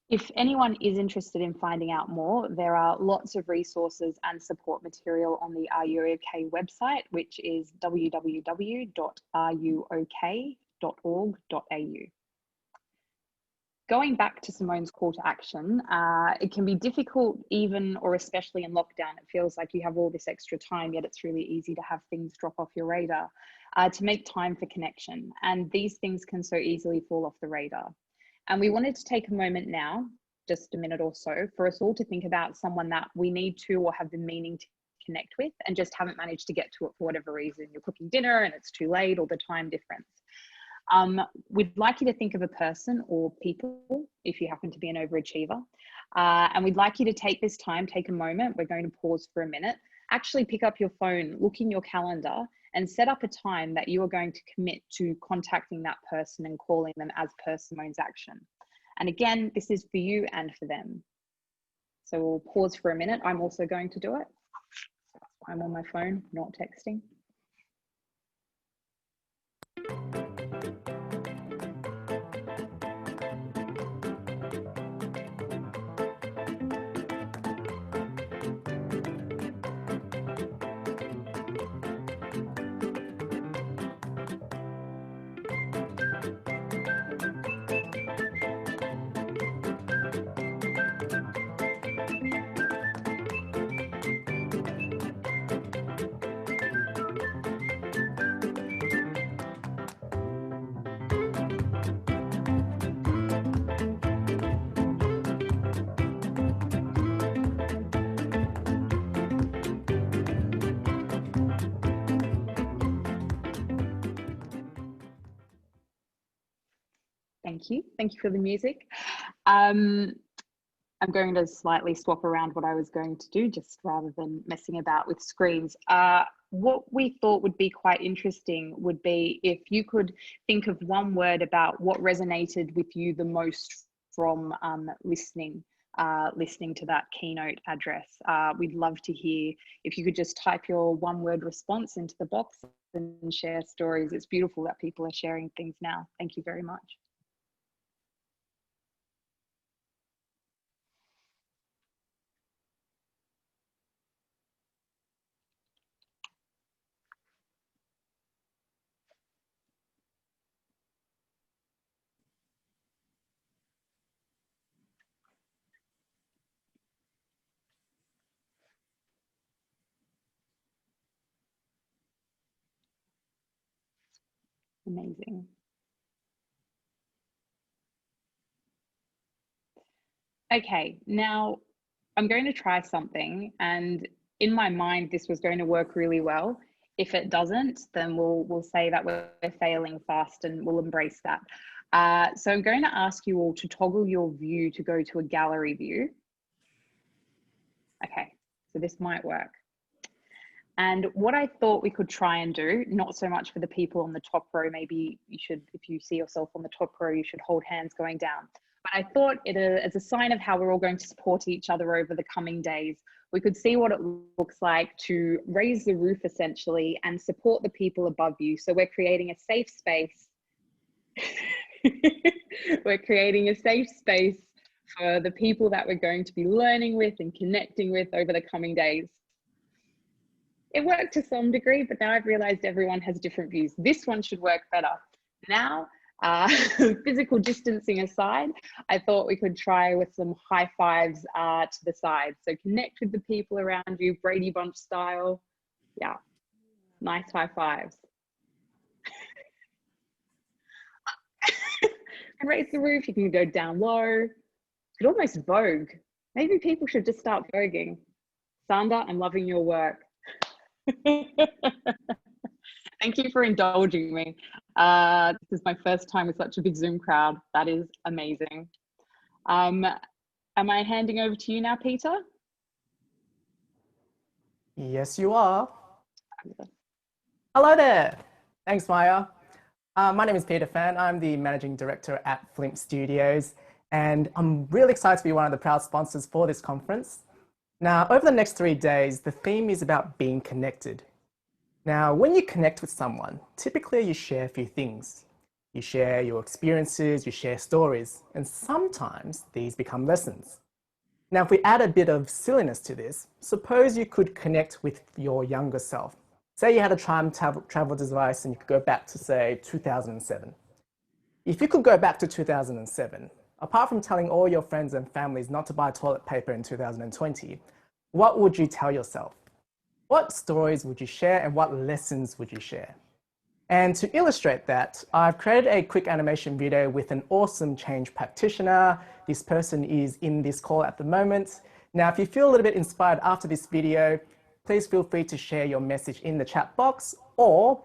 C: If anyone is interested in finding out more, there are lots of resources and support material on the Are You OK website, which is www.areyouok.org.au. Going back to Simone's call to action, it can be difficult even or especially in lockdown. It feels like you have all this extra time, yet it's really easy to have things drop off your radar, to make time for connection. And these things can so easily fall off the radar. And we wanted to take a moment now, just a minute or so, for us all to think about someone that we need to or have been meaning to connect with and just haven't managed to get to it for whatever reason. You're cooking dinner and it's too late, or the time difference. We'd like you to think of a person or people if you happen to be an overachiever. And we'd like you to take this time, take a moment. We're going to pause for a minute. Actually pick up your phone, look in your calendar and set up a time that you are going to commit to contacting that person and calling them as per Simone's action. And again, this is for you and for them. So we'll pause for a minute. I'm also going to do it. I'm on my phone, not texting. Thank you. Thank you for the music. I'm going to slightly swap around what I was going to do, just rather than messing about with screens. What we thought would be quite interesting would be if you could think of one word about what resonated with you the most from listening to that keynote address. We'd love to hear if you could just type your one-word response into the box and share stories. It's beautiful that people are sharing things now. Thank you very much. Amazing. Okay, now I'm going to try something, and in my mind this was going to work really well. If it doesn't, then we'll say that we're failing fast and we'll embrace that. So I'm going to ask you all to toggle your view to go to a gallery view. Okay, so this might work. And what I thought we could try and do, not so much for the people on the top row, maybe you should, if you see yourself on the top row, you should hold hands going down. But I thought as a sign of how we're all going to support each other over the coming days, we could see what it looks like to raise the roof essentially and support the people above you. So we're creating a safe space. We're creating a safe space for the people that we're going to be learning with and connecting with over the coming days. It worked to some degree, but now I've realized everyone has different views. This one should work better. Now, physical distancing aside, I thought we could try with some high fives to the side. So connect with the people around you, Brady Bunch style. Yeah, nice high fives. And raise the roof, you can go down low. You could almost vogue. Maybe people should just start voguing. Sandra, I'm loving your work. Thank you for indulging me. This is my first time with such a big Zoom crowd. That is amazing. Am I handing over to you now, Peter?
H: Yes, you are. Hello there. Thanks, Maya. My name is Peter Fan. I'm the Managing Director at Flimp Studios, and I'm really excited to be one of the proud sponsors for this conference. Now, over the next 3 days, the theme is about being connected. Now, when you connect with someone, typically you share a few things. You share your experiences, you share stories, and sometimes these become lessons. Now, if we add a bit of silliness to this, suppose you could connect with your younger self. Say you had a time travel device and you could go back to, say, 2007. If you could go back to 2007, apart from telling all your friends and families not to buy toilet paper in 2020, what would you tell yourself? What stories would you share and what lessons would you share? And to illustrate that, I've created a quick animation video with an awesome change practitioner. This person is in this call at the moment. Now, if you feel a little bit inspired after this video, please feel free to share your message in the chat box or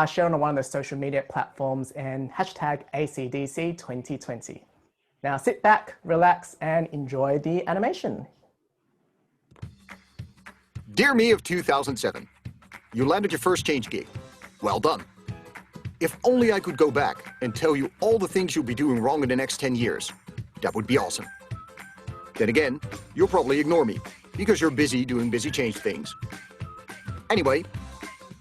H: share on one of the social media platforms and hashtag ACDC 2020. Now sit back, relax, and enjoy the animation.
I: Dear me of 2007, you landed your first change gig. Well done. If only I could go back and tell you all the things you'll be doing wrong in the next 10 years. That would be awesome. Then again, you'll probably ignore me because you're busy doing busy change things. Anyway,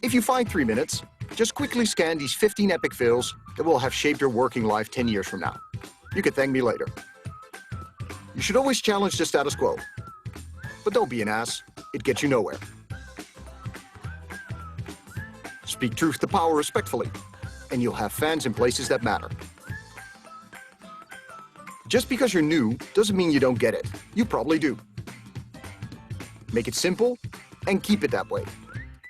I: if you find 3 minutes, just quickly scan these 15 epic fails that will have shaped your working life 10 years from now. You can thank me later. You should always challenge the status quo. But don't be an ass, it gets you nowhere. Speak truth to power respectfully, and you'll have fans in places that matter. Just because you're new doesn't mean you don't get it. You probably do. Make it simple and keep it that way.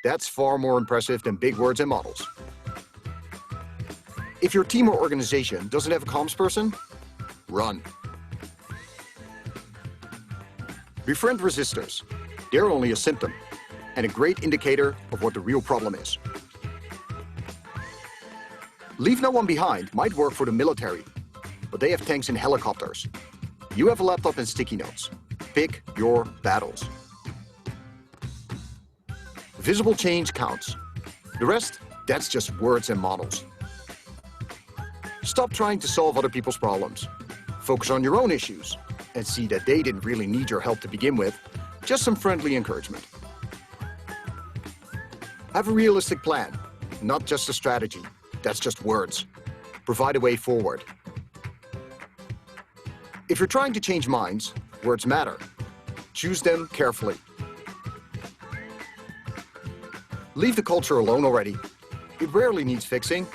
I: That's far more impressive than big words and models. If your team or organization doesn't have a comms person, run. Befriend resistors. They're only a symptom and a great indicator of what the real problem is. Leave no one behind might work for the military, but they have tanks and helicopters. You have a laptop and sticky notes. Pick your battles. Visible change counts. The rest, that's just words and models. Stop trying to solve other people's problems. Focus on your own issues and see that they didn't really need your help to begin with, just some friendly encouragement. Have a realistic plan, not just a strategy. That's just words. Provide a way forward. If you're trying to change minds, words matter. Choose them carefully. Leave the culture alone already. It rarely needs fixing,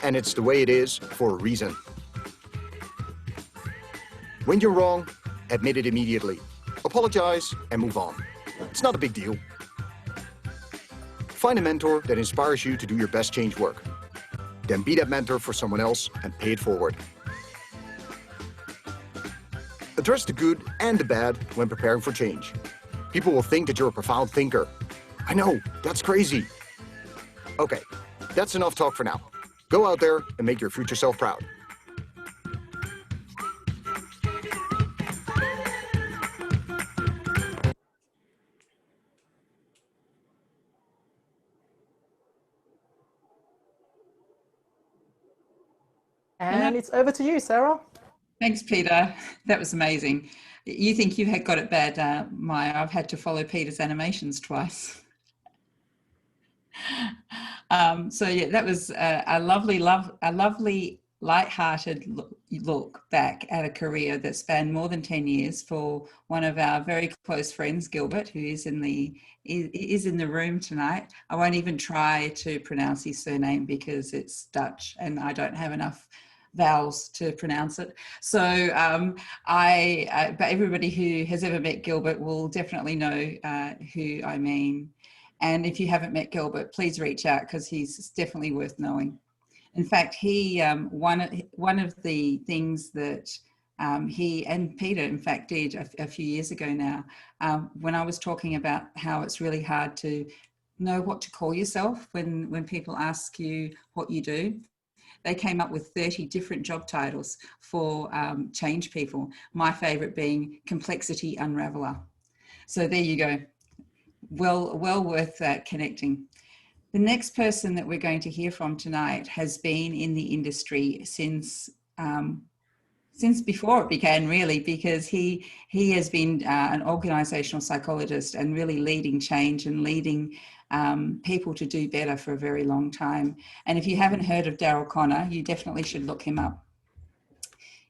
I: and it's the way it is for a reason. When you're wrong, admit it immediately. Apologize and move on. It's not a big deal. Find a mentor that inspires you to do your best change work. Then be that mentor for someone else and pay it forward. Address the good and the bad when preparing for change. People will think that you're a profound thinker. I know, that's crazy. Okay, that's enough talk for now. Go out there and make your future self proud.
H: And it's over to you, Sarah.
A: Thanks, Peter. That was amazing. You think you had got it bad, Maya. I've had to follow Peter's animations twice. So yeah, that was a lovely, light-hearted look back at a career that spanned more than 10 years for one of our very close friends, Gilbert, who is in the room tonight. I won't even try to pronounce his surname because it's Dutch and I don't have enough vowels to pronounce it. So but everybody who has ever met Gilbert will definitely know who I mean. And if you haven't met Gilbert, please reach out because he's definitely worth knowing. In fact, he one of the things that he and Peter, in fact, did a few years ago now, when I was talking about how it's really hard to know what to call yourself when people ask you what you do. They came up with 30 different job titles for change people, my favourite being Complexity Unraveler. So there you go. Well worth connecting. The next person that we're going to hear from tonight has been in the industry since before it began, really, because he has been an organisational psychologist and really leading change and leading people to do better for a very long time. And if you haven't heard of Daryl Connor, you definitely should look him up.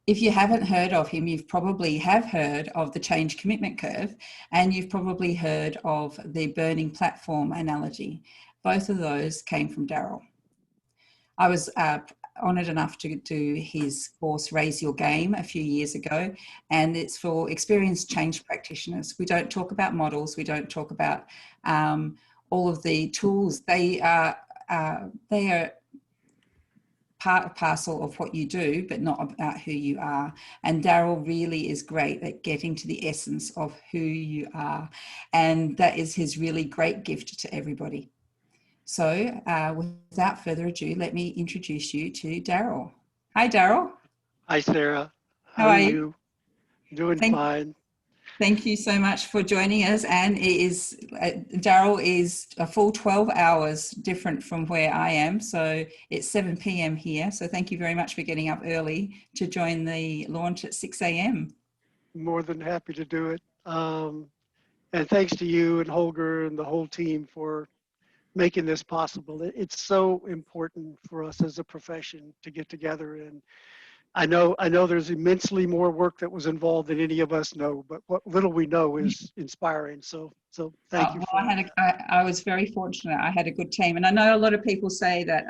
A: If you haven't heard of him, you've probably have heard of the change commitment curve, and you've probably heard of the burning platform analogy. Both of those came from Daryl. I was honoured enough to do his course Raise Your Game a few years ago, and it's for experienced change practitioners. We don't talk about models, we don't talk about all of the tools. They are part and parcel of what you do, but not about who you are. And Daryl really is great at getting to the essence of who you are. And that is his really great gift to everybody. So without further ado, let me introduce you to Daryl. Hi, Daryl.
J: Hi, Sarah.
A: How are you?
J: Doing fine.
A: Thank you so much for joining us. And Daryl is a full 12 hours different from where I am. So it's 7 p.m. here. So thank you very much for getting up early to join the launch at 6 a.m.
J: More than happy to do it. And thanks to you and Holger and the whole team for making this possible. It's so important for us as a profession to get together. And I know there's immensely more work that was involved than any of us know, but what little we know is inspiring. So thank you.
A: I was very fortunate. I had a good team, and I know a lot of people say that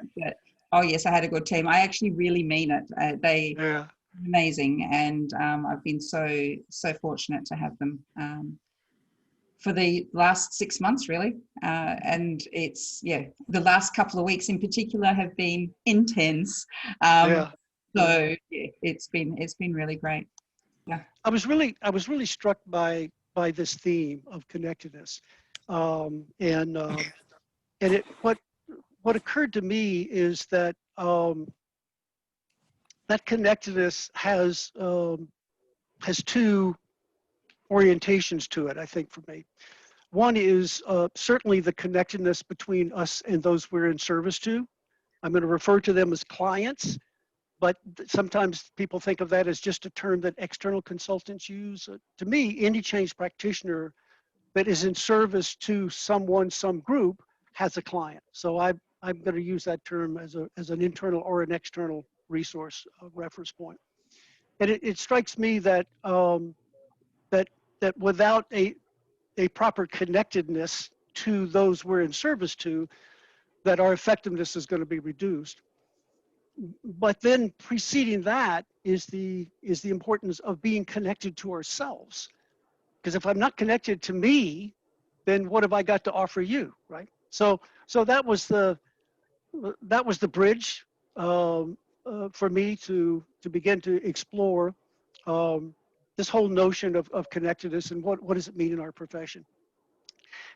A: oh yes, I had a good team. I actually really mean it. They are amazing, and I've been so fortunate to have them for the last 6 months, really. And it's the last couple of weeks in particular have been intense. So yeah, it's been really great. Yeah.
J: I was really struck by this theme of connectedness, and what occurred to me is that that connectedness has two orientations to it, I think, for me. One is certainly the connectedness between us and those we're in service to. I'm going to refer to them as clients, but sometimes people think of that as just a term that external consultants use. To me, any change practitioner that is in service to someone, some group, has a client. So I'm going to use that term as an internal or an external resource reference point. And it strikes me that that without a proper connectedness to those we're in service to, that our effectiveness is going to be reduced. But then preceding that is the importance of being connected to ourselves. Because if I'm not connected to me, then what have I got to offer you, right? So that was the bridge for me to begin to explore this whole notion of connectedness and what does it mean in our profession.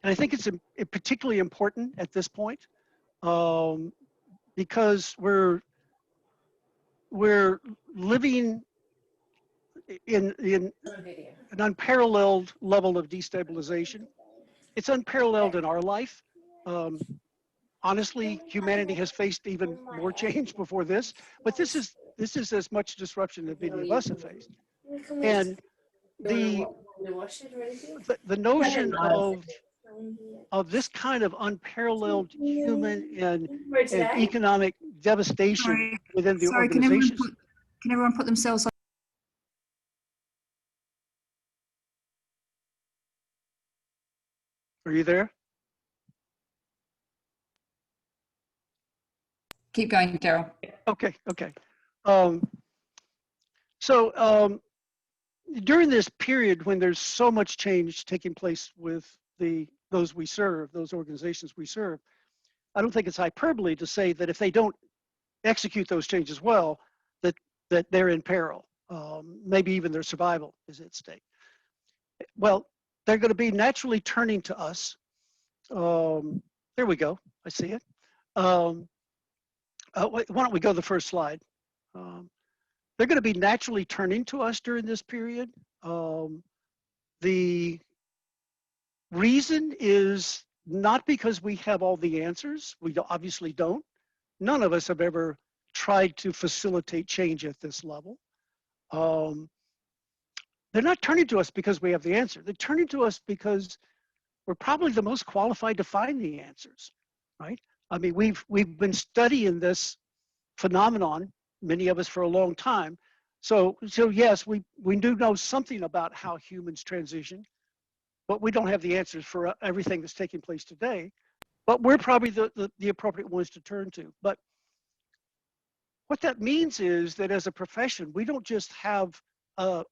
J: And I think it's particularly important at this point because we're living in an unparalleled level of destabilization. It's unparalleled in our life. Honestly, humanity has faced even more change before this, but this this is as much disruption as many of us have faced. And the notion of this kind of unparalleled human and economic devastation within the organizations.
A: Can everyone put themselves on?
J: Are you there?
A: Keep going, Daryl.
J: Okay. During this period when there's so much change taking place with those we serve, those organizations we serve, I don't think it's hyperbole to say that if they don't execute those changes well, that they're in peril. Maybe even their survival is at stake. Well, they're going to be naturally turning to us. There we go. I see it. Why don't we go to the first slide? They're going to be naturally turning to us during this period. The reason is not because we have all the answers. We obviously don't. None of us have ever tried to facilitate change at this level. They're not turning to us because we have the answer. They're turning to us because we're probably the most qualified to find the answers, right? I mean, we've been studying this phenomenon, many of us, for a long time. So yes, we do know something about how humans transition, but we don't have the answers for everything that's taking place today. But we're probably the appropriate ones to turn to. But what that means is that as a profession, we don't just have an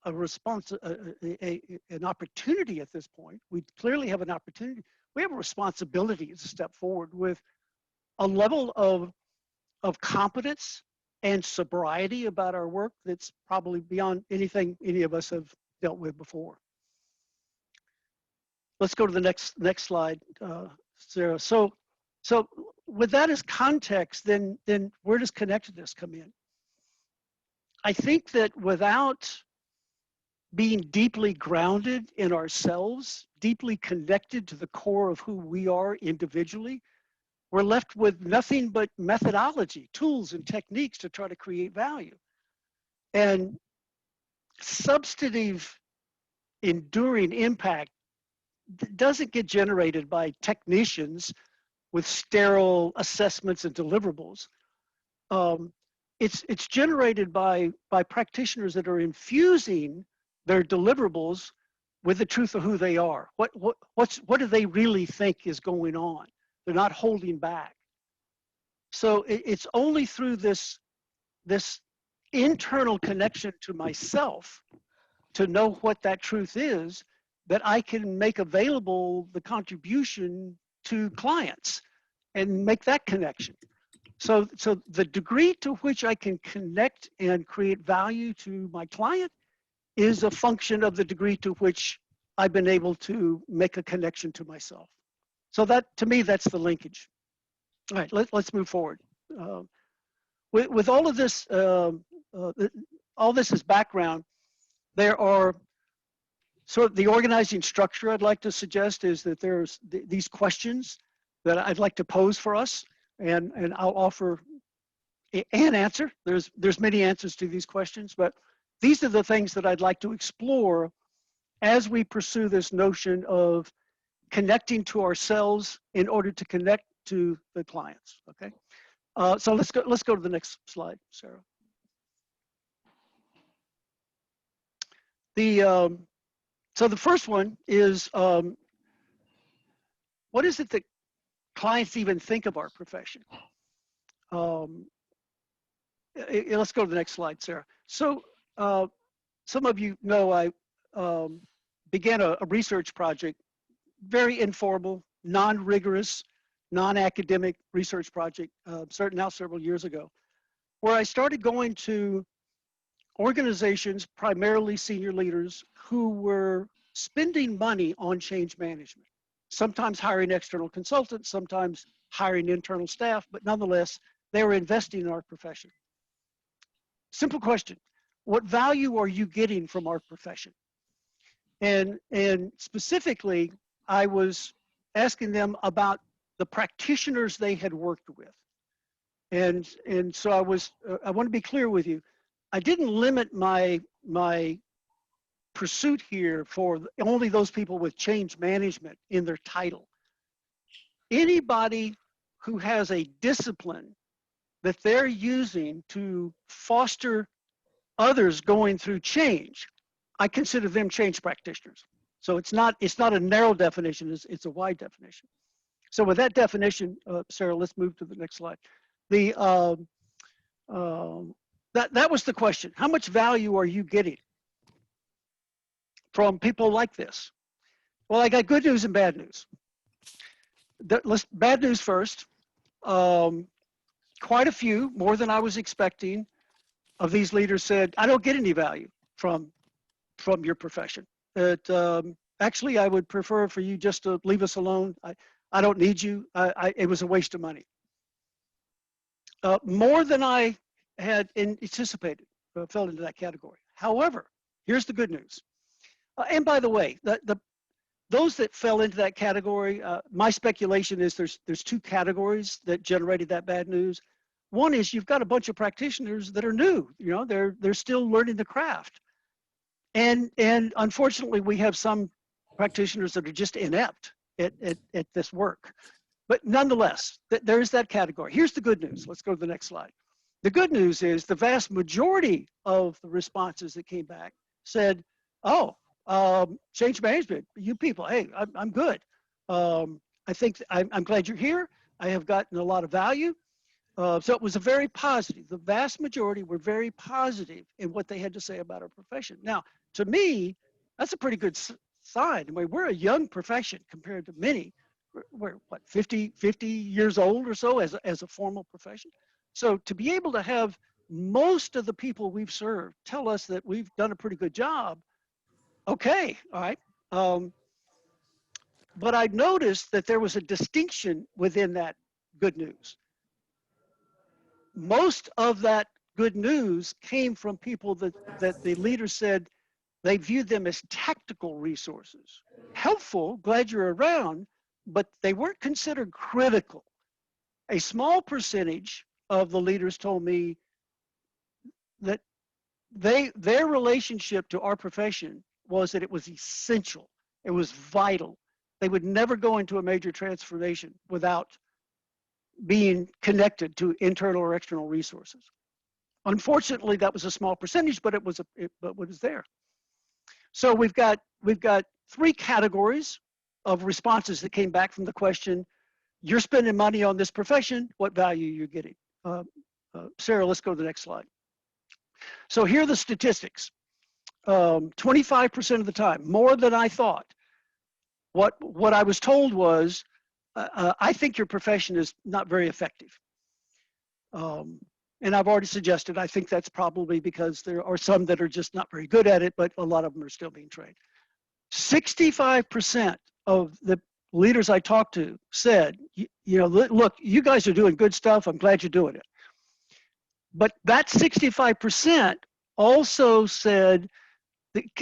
J: opportunity at this point. We clearly have an opportunity. We have a responsibility to step forward with a level of competence and sobriety about our work that's probably beyond anything any of us have dealt with before. Let's go to the next slide, Sarah. So with that as context, then where does connectedness come in? I think that without being deeply grounded in ourselves, deeply connected to the core of who we are individually, we're left with nothing but methodology, tools, and techniques to try to create value. And substantive, enduring impact doesn't get generated by technicians with sterile assessments and deliverables. It's generated by practitioners that are infusing their deliverables with the truth of who they are. What do they really think is going on? They're not holding back. So it's only through this internal connection to myself to know what that truth is that I can make available the contribution to clients and make that connection. So the degree to which I can connect and create value to my client is a function of the degree to which I've been able to make a connection to myself. So that, to me, that's the linkage. All right, let's move forward. With all of this, all this as background, there are sort of the organizing structure I'd like to suggest is that there's these questions that I'd like to pose for us, and I'll offer an answer. There's many answers to these questions, but these are the things that I'd like to explore as we pursue this notion of connecting to ourselves in order to connect to the clients. Okay, so let's go to the next slide, Sarah. So the first one is what is it that clients even think of our profession? Let's go to the next slide, Sarah. So some of you know I began a research project, very informal, non-rigorous, non-academic research project, now several years ago, where I started going to organizations, primarily senior leaders, who were spending money on change management, sometimes hiring external consultants, sometimes hiring internal staff, but nonetheless, they were investing in our profession. Simple question: what value are you getting from our profession? And specifically, I was asking them about the practitioners they had worked with. And so I want to be clear with you. I didn't limit my pursuit here for only those people with change management in their title. Anybody who has a discipline that they're using to foster others going through change, I consider them change practitioners. So it's not a narrow definition, it's a wide definition. So with that definition, Sarah, let's move to the next slide. That was the question. How much value are you getting from people like this? Well, I got good news and bad news. Bad news first. Quite a few, more than I was expecting, of these leaders said, I don't get any value from your profession. Actually, I would prefer for you just to leave us alone. I don't need you. It was a waste of money. More than I had anticipated fell into that category. However, here's the good news. And by the way, those that fell into that category, my speculation is there's two categories that generated that bad news. One is you've got a bunch of practitioners that are new. You know, they're still learning the craft, and unfortunately we have some practitioners that are just inept at this work. But nonetheless, there's that category. Here's the good news. Let's go to the next slide. The good news is the vast majority of the responses that came back said, oh, change management, you people, hey, I'm good. I think I'm glad you're here. I have gotten a lot of value. So it was a very positive. The vast majority were very positive in what they had to say about our profession. Now, to me, that's a pretty good sign. I mean, we're a young profession compared to many. We're what, 50 years old or so as a formal profession. So to be able to have most of the people we've served tell us that we've done a pretty good job, okay, all right. But I noticed that there was a distinction within that good news. Most of that good news came from people that the leaders said they viewed them as tactical resources. Helpful, glad you're around, but they weren't considered critical. A small percentage of the leaders told me that their relationship to our profession was that it was essential, it was vital. They would never go into a major transformation without being connected to internal or external resources. Unfortunately, that was a small percentage, but it was there. So we've got three categories of responses that came back from the question: you're spending money on this profession, what value are you getting? Sarah, let's go to the next slide. So here are the statistics. 25% of the time, more than I thought. What I was told was, I think your profession is not very effective. And I've already suggested, I think that's probably because there are some that are just not very good at it, but a lot of them are still being trained. 65% of the leaders I talked to said, you know, look, you guys are doing good stuff. I'm glad you're doing it. But that 65% also said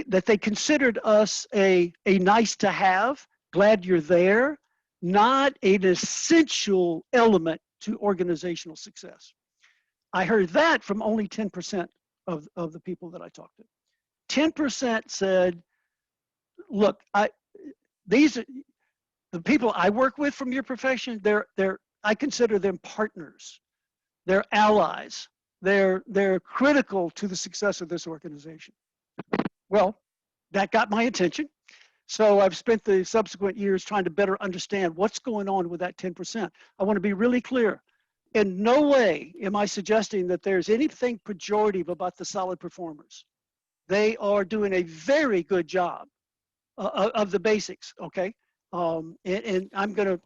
J: that they considered us a nice to have, glad you're there, not an essential element to organizational success. I heard that from only 10% of the people that I talked to. 10% said, look, these are the people I work with from your profession, I consider them partners. They're allies. They're critical to the success of this organization. Well, that got my attention. So I've spent the subsequent years trying to better understand what's going on with that 10%. I want to be really clear. In no way am I suggesting that there's anything pejorative about the solid performers. They are doing a very good job of the basics, okay? And I'm going to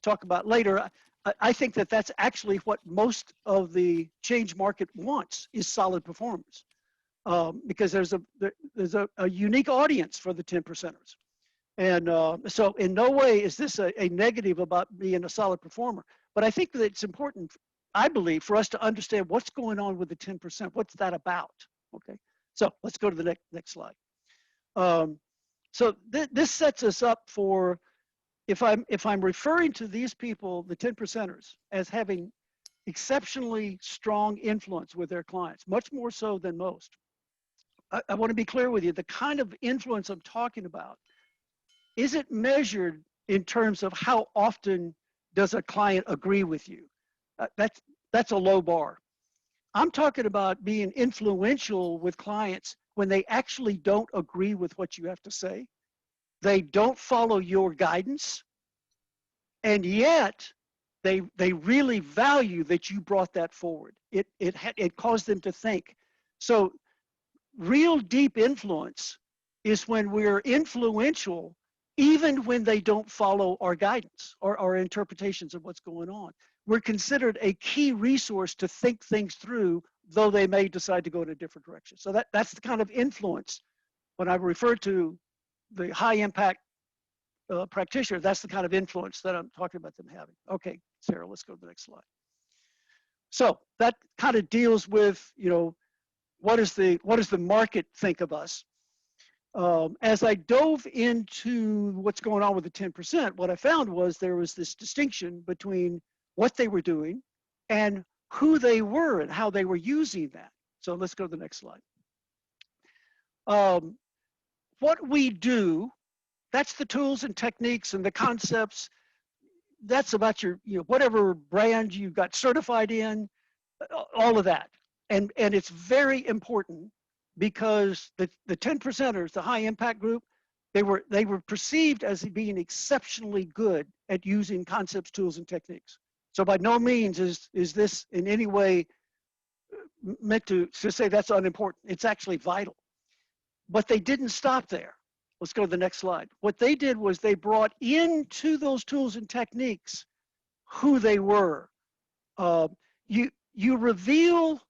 J: talk about later. I think that that's actually what most of the change market wants, is solid performers. Because there's a unique audience for the 10%ers. And so in no way is this a negative about being a solid performer. But I think that it's important, I believe, for us to understand what's going on with the 10%. What's that about? Okay. So let's go to the next slide. So this sets us up for, if I'm referring to these people, the 10%ers, as having exceptionally strong influence with their clients, much more so than most. I want to be clear with you, the kind of influence I'm talking about isn't measured in terms of how often does a client agree with you. That's a low bar. I'm talking about being influential with clients when they actually don't agree with what you have to say. They don't follow your guidance, and yet they really value that you brought that forward. It caused them to think. So real deep influence is when we're influential even when they don't follow our guidance or our interpretations of what's going on. We're considered a key resource to think things through, though they may decide to go in a different direction. So that's the kind of influence. When I refer to the high impact practitioner, that's the kind of influence that I'm talking about them having. Okay, Sarah, let's go to the next slide. So that kind of deals with, you know, what does the market think of us? As I dove into what's going on with the 10%, what I found was there was this distinction between what they were doing and who they were and how they were using that. So let's go to the next slide. What we do, that's the tools and techniques and the concepts. That's about your, you know, whatever brand you got certified in, all of that. And it's very important because the 10%ers, the high impact group, they were perceived as being exceptionally good at using concepts, tools, and techniques. So by no means is this in any way meant to say that's unimportant. It's actually vital. But they didn't stop there. Let's go to the next slide. What they did was they brought into those tools and techniques who they were. You reveal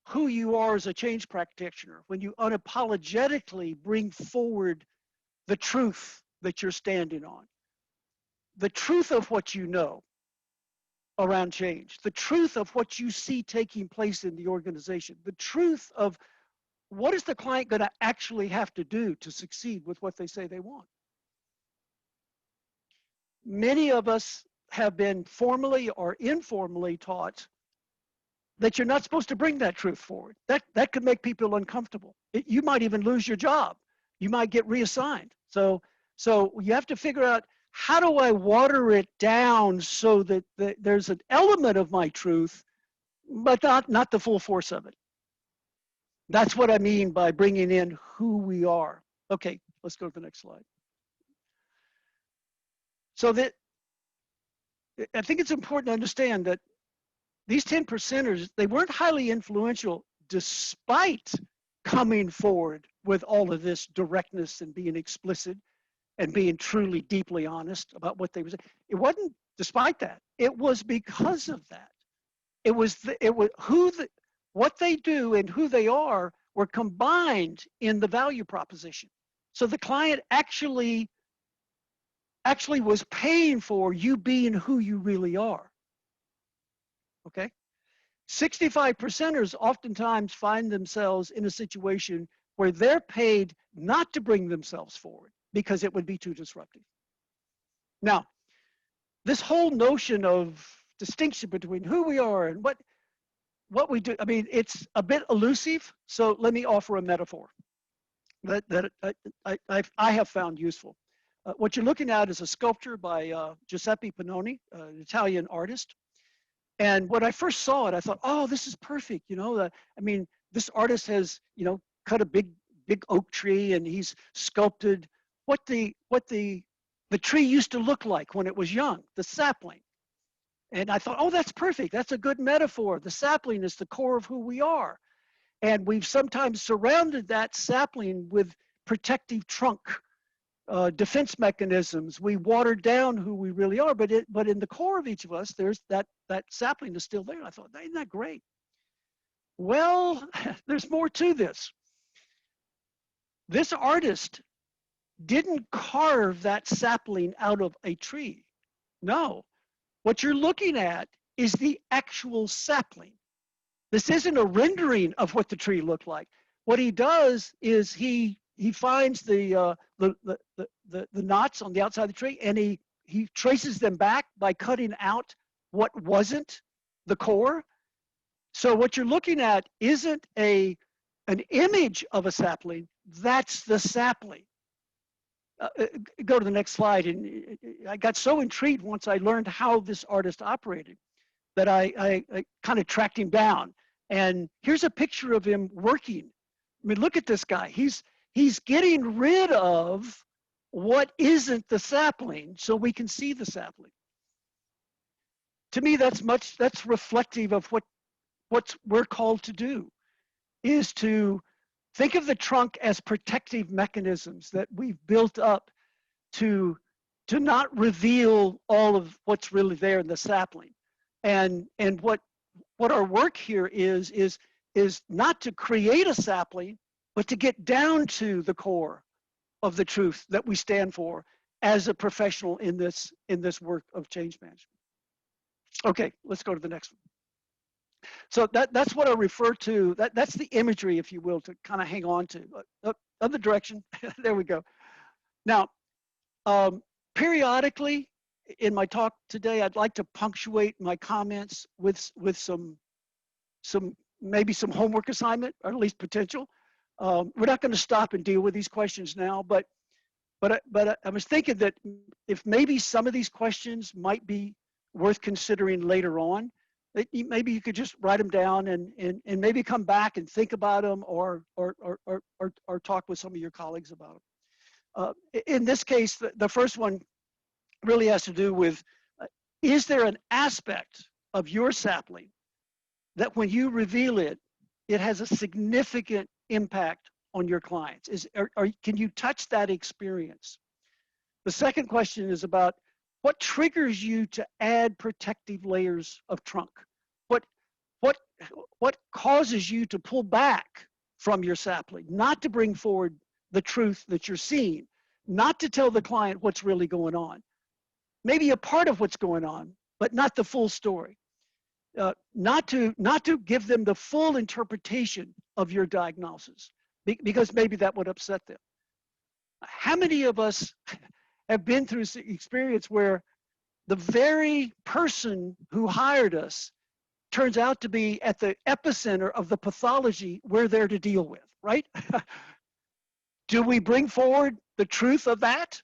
J: who you are as a change practitioner when you unapologetically bring forward the truth that you're standing on, the truth of what you know around change, the truth of what you see taking place in the organization, the truth of what is the client going to actually have to do to succeed with what they say they want. Many of us have been formally or informally taught that you're not supposed to bring that truth forward. That could make people uncomfortable. You might even lose your job. You might get reassigned. So you have to figure out, how do I water it down so that there's an element of my truth, but not the full force of it. That's what I mean by bringing in who we are. Okay, let's go to the next slide. So that I think it's important to understand that these 10%ers, they weren't highly influential despite coming forward with all of this directness and being explicit and being truly deeply honest about what they were saying. It wasn't despite that. It was because of that. What they do and who they are were combined in the value proposition. So the client actually was paying for you being who you really are. Okay? 65%ers oftentimes find themselves in a situation where they're paid not to bring themselves forward because it would be too disruptive. Now, this whole notion of distinction between who we are and what we do, I mean, it's a bit elusive, so let me offer a metaphor that I have found useful. What you're looking at is a sculpture by Giuseppe Pannoni, an Italian artist. And when I first saw it, I thought, oh, this is perfect. You know, I mean, this artist has, you know, cut a big oak tree and he's sculpted what the tree used to look like when it was young, the sapling. And I thought, oh, that's perfect. That's a good metaphor. The sapling is the core of who we are. And we've sometimes surrounded that sapling with protective trunk, defense mechanisms. We watered down who we really are, but in the core of each of us, there's that sapling is still there. I thought, isn't that great? Well, there's more to this. This artist didn't carve that sapling out of a tree. No, what you're looking at is the actual sapling. This isn't a rendering of what the tree looked like. What he does is he finds the knots on the outside of the tree, and he traces them back by cutting out what wasn't the core. So what you're looking at isn't an image of a sapling, that's the sapling. Go to the next slide. And I got so intrigued once I learned how this artist operated that I kind of tracked him down. And here's a picture of him working. I mean, look at this guy. He's getting rid of what isn't the sapling so we can see the sapling. To me, that's reflective of what we're called to do, is to think of the trunk as protective mechanisms that we've built up to not reveal all of what's really there in the sapling. And what our work here is not to create a sapling, but to get down to the core of the truth that we stand for as a professional in this work of change management. Okay, let's go to the next one. So that's what I refer to. That's the imagery, if you will, to kind of hang on to. Other direction. There we go. Now, periodically in my talk today, I'd like to punctuate my comments with some maybe some homework assignment, or at least potential. We're not going to stop and deal with these questions now, but I was thinking that if maybe some of these questions might be worth considering later on, maybe you could just write them down and maybe come back and think about them, or talk with some of your colleagues about them. In this case, the first one really has to do with, is there an aspect of your sapling that when you reveal it, it has a significant impact on your clients? Can you touch that experience? The second question is about what triggers you to add protective layers of trunk? What causes you to pull back from your sapling, not to bring forward the truth that you're seeing, not to tell the client what's really going on? Maybe a part of what's going on, but not the full story. Not to give them the full interpretation of your diagnosis, because maybe that would upset them. How many of us have been through an experience where the very person who hired us turns out to be at the epicenter of the pathology we're there to deal with, right? Do we bring forward the truth of that,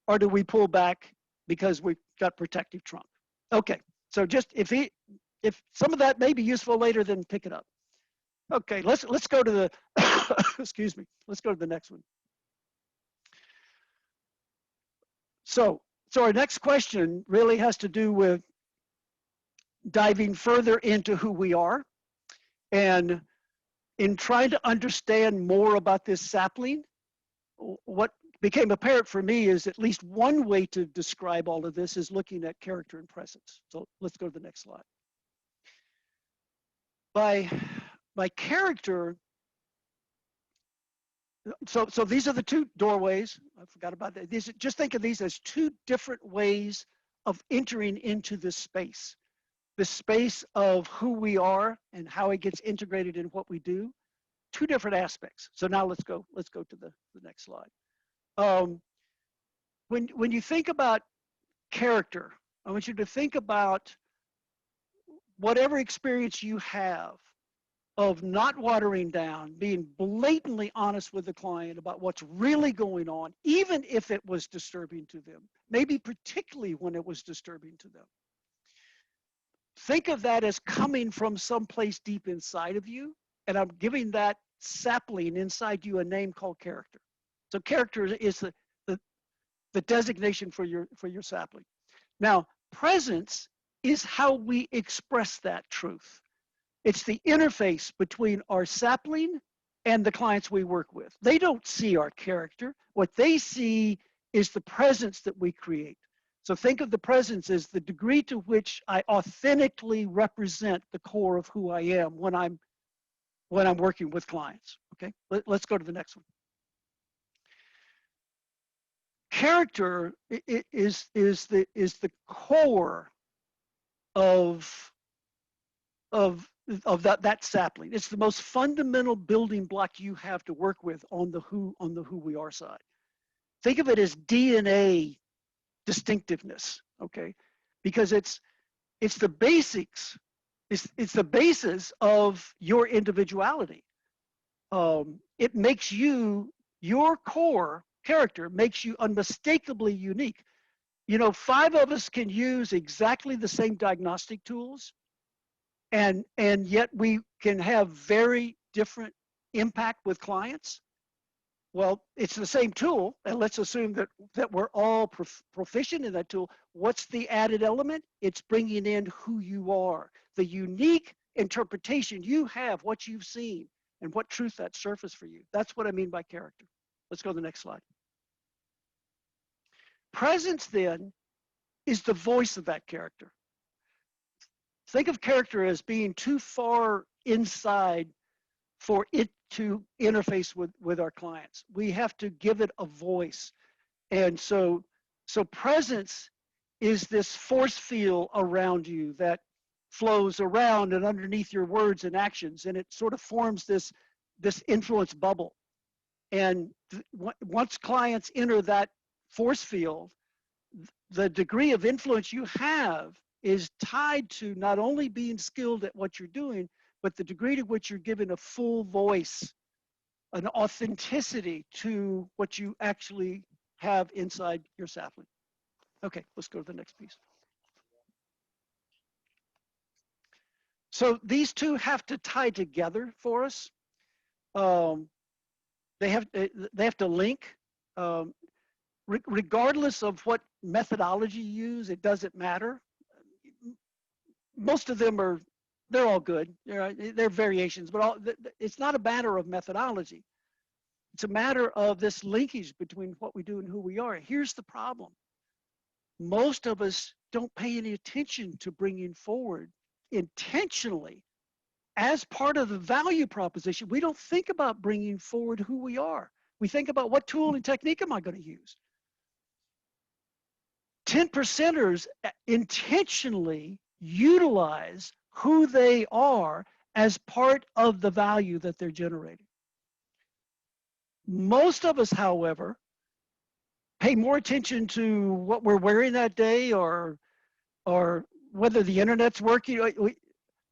J: or do we pull back because we've got protective trunk? Okay, so just if some of that may be useful later, then pick it up. Okay, let's go to the excuse me. Let's go to the next one. So our next question really has to do with diving further into who we are, and in trying to understand more about this sapling. What became apparent for me is at least one way to describe all of this is looking at character and presence. So let's go to the next slide. By character, so these are the two doorways. I forgot about that. Just think of these as two different ways of entering into this space. The space of who we are and how it gets integrated in what we do. Two different aspects. So now let's go to the next slide. When you think about character, I want you to think about whatever experience you have of not watering down, being blatantly honest with the client about what's really going on, even if it was disturbing to them, maybe particularly when it was disturbing to them. Think of that as coming from someplace deep inside of you, and I'm giving that sapling inside you a name called character. So character is the designation for your sapling. Now, presence is how we express that truth. It's the interface between our sapling and the clients we work with. They don't see our character. What they see is the presence that we create. So think of the presence as the degree to which I authentically represent the core of who I am when I'm working with clients. Okay, let's go to the next one. Character is the core of that sapling. It's the most fundamental building block you have to work with on the who we are side. Think of it as DNA distinctiveness, okay? Because it's the basics It's the basis of your individuality. It makes you, your core character makes you unmistakably unique. You know, 5 of us can use exactly the same diagnostic tools, and yet we can have very different impact with clients. Well, it's the same tool, and let's assume that we're all proficient in that tool. What's the added element? It's bringing in who you are, the unique interpretation you have, what you've seen, and what truth that surfaced for you. That's what I mean by character. Let's go to the next slide. Presence, then, is the voice of that character. Think of character as being too far inside for it to interface with our clients. We have to give it a voice. And so presence is this force field around you that flows around and underneath your words and actions, and it sort of forms this influence bubble. And once clients enter that force field, the degree of influence you have is tied to not only being skilled at what you're doing, but the degree to which you're given a full voice, an authenticity to what you actually have inside your sapling. Okay, let's go to the next piece. So these two have to tie together for us. They have to link. Regardless of what methodology you use, it doesn't matter. Most of them they're all good. They're variations, but it's not a matter of methodology. It's a matter of this linkage between what we do and who we are. Here's the problem. Most of us don't pay any attention to bringing forward intentionally as part of the value proposition. We don't think about bringing forward who we are. We think about what tool and technique am I going to use. 10%ers intentionally utilize who they are as part of the value that they're generating. Most of us, however, pay more attention to what we're wearing that day or whether the internet's working.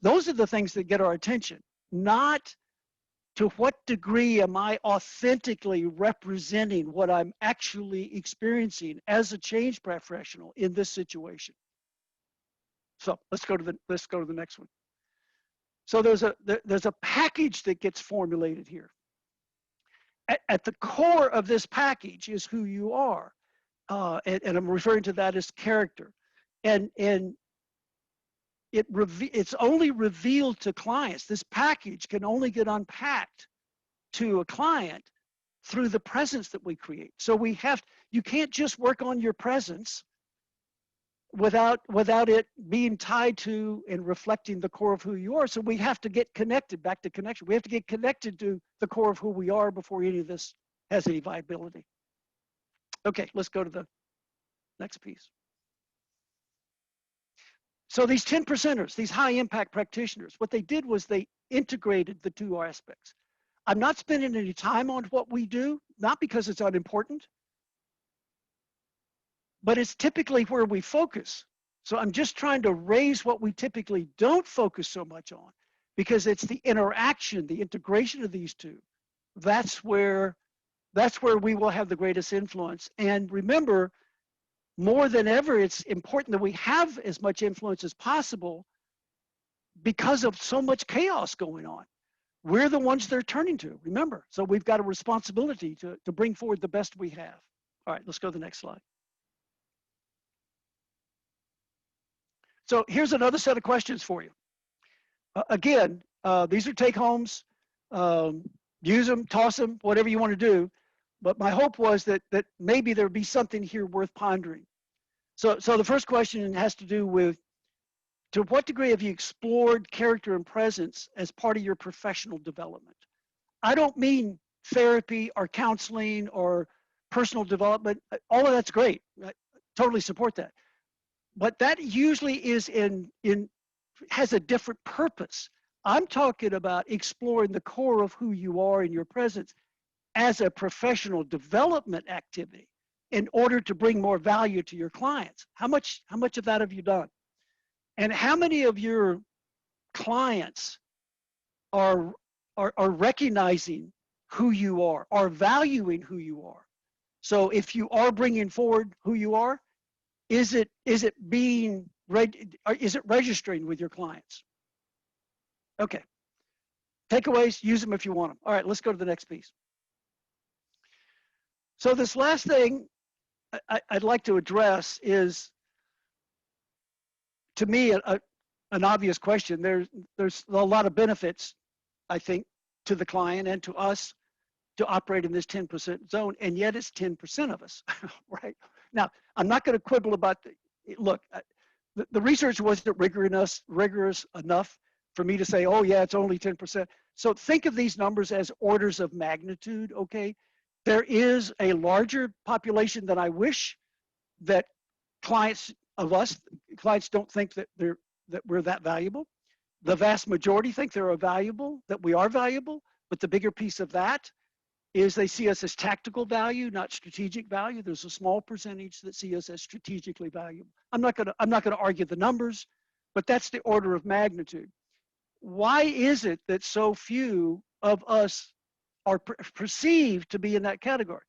J: Those are the things that get our attention, not to what degree am I authentically representing what I'm actually experiencing as a change professional in this situation. So let's go to the next one. So there's a package that gets formulated here. At the core of this package is who you are, and I'm referring to that as character, and it's only revealed to clients. This package can only get unpacked to a client through the presence that we create. So you can't just work on your presence without it being tied to and reflecting the core of who you are. So we have to get connected, back to connection. We have to get connected to the core of who we are before any of this has any viability. Okay, let's go to the next piece. So these 10%ers, these high impact practitioners, what they did was they integrated the two aspects. I'm not spending any time on what we do, not because it's unimportant, but it's typically where we focus. So I'm just trying to raise what we typically don't focus so much on, because it's the interaction, the integration of these two. That's where we will have the greatest influence. And remember, more than ever, it's important that we have as much influence as possible because of so much chaos going on. We're the ones they're turning to, remember. So we've got a responsibility to bring forward the best we have. All right, let's go to the next slide. So here's another set of questions for you. Again, these are take-homes. Use them, toss them, whatever you want to do. But my hope was that maybe there'd be something here worth pondering. So the first question has to do with, to what degree have you explored character and presence as part of your professional development? I don't mean therapy or counseling or personal development. All of that's great. I totally support that. But that usually is has a different purpose. I'm talking about exploring the core of who you are in your presence as a professional development activity in order to bring more value to your clients. How much of that have you done? And how many of your clients are recognizing who you are valuing who you are. So if you are bringing forward who you are, is it registering with your clients? Okay. Takeaways, use them if you want them. All right, let's go to the next piece. So this last thing I'd like to address is, to me, an obvious question. There's a lot of benefits, I think, to the client and to us to operate in this 10% zone, and yet it's 10% of us, right? Now, I'm not going to quibble about look, the research wasn't rigorous enough for me to say, oh yeah, it's only 10%. So think of these numbers as orders of magnitude, okay? There is a larger population than I wish that clients don't think that we're that valuable. The vast majority think they're valuable, that we are valuable, but the bigger piece of that is they see us as tactical value, not strategic value. There's a small percentage that see us as strategically valuable. I'm not gonna argue the numbers, but that's the order of magnitude. Why is it that so few of us are perceived to be in that category?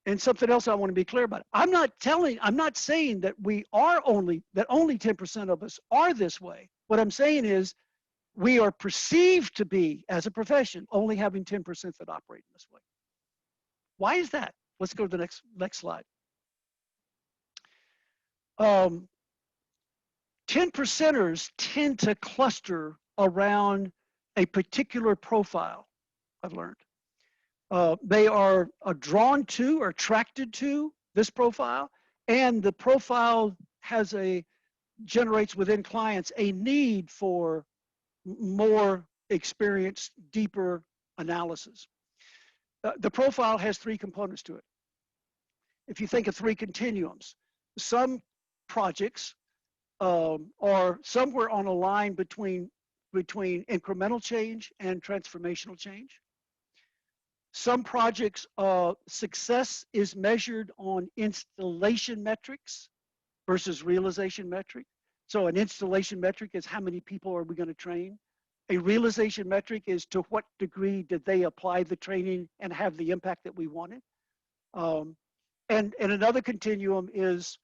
J: And something else I want to be clear about. I'm not saying that only 10% of us are this way. What I'm saying is we are perceived to be, as a profession, only having 10% that operate in this way. Why is that? Let's go to the next slide. 10%ers tend to cluster around a particular profile, I've learned. They are drawn to or attracted to this profile, and the profile generates within clients a need for more experienced, deeper analysis. The profile has three components to it. If you think of three continuums, some projects are somewhere on a line between incremental change and transformational change. Some projects, success is measured on installation metrics versus realization metric. So an installation metric is how many people are we going to train? A realization metric is to what degree did they apply the training and have the impact that we wanted. And another continuum is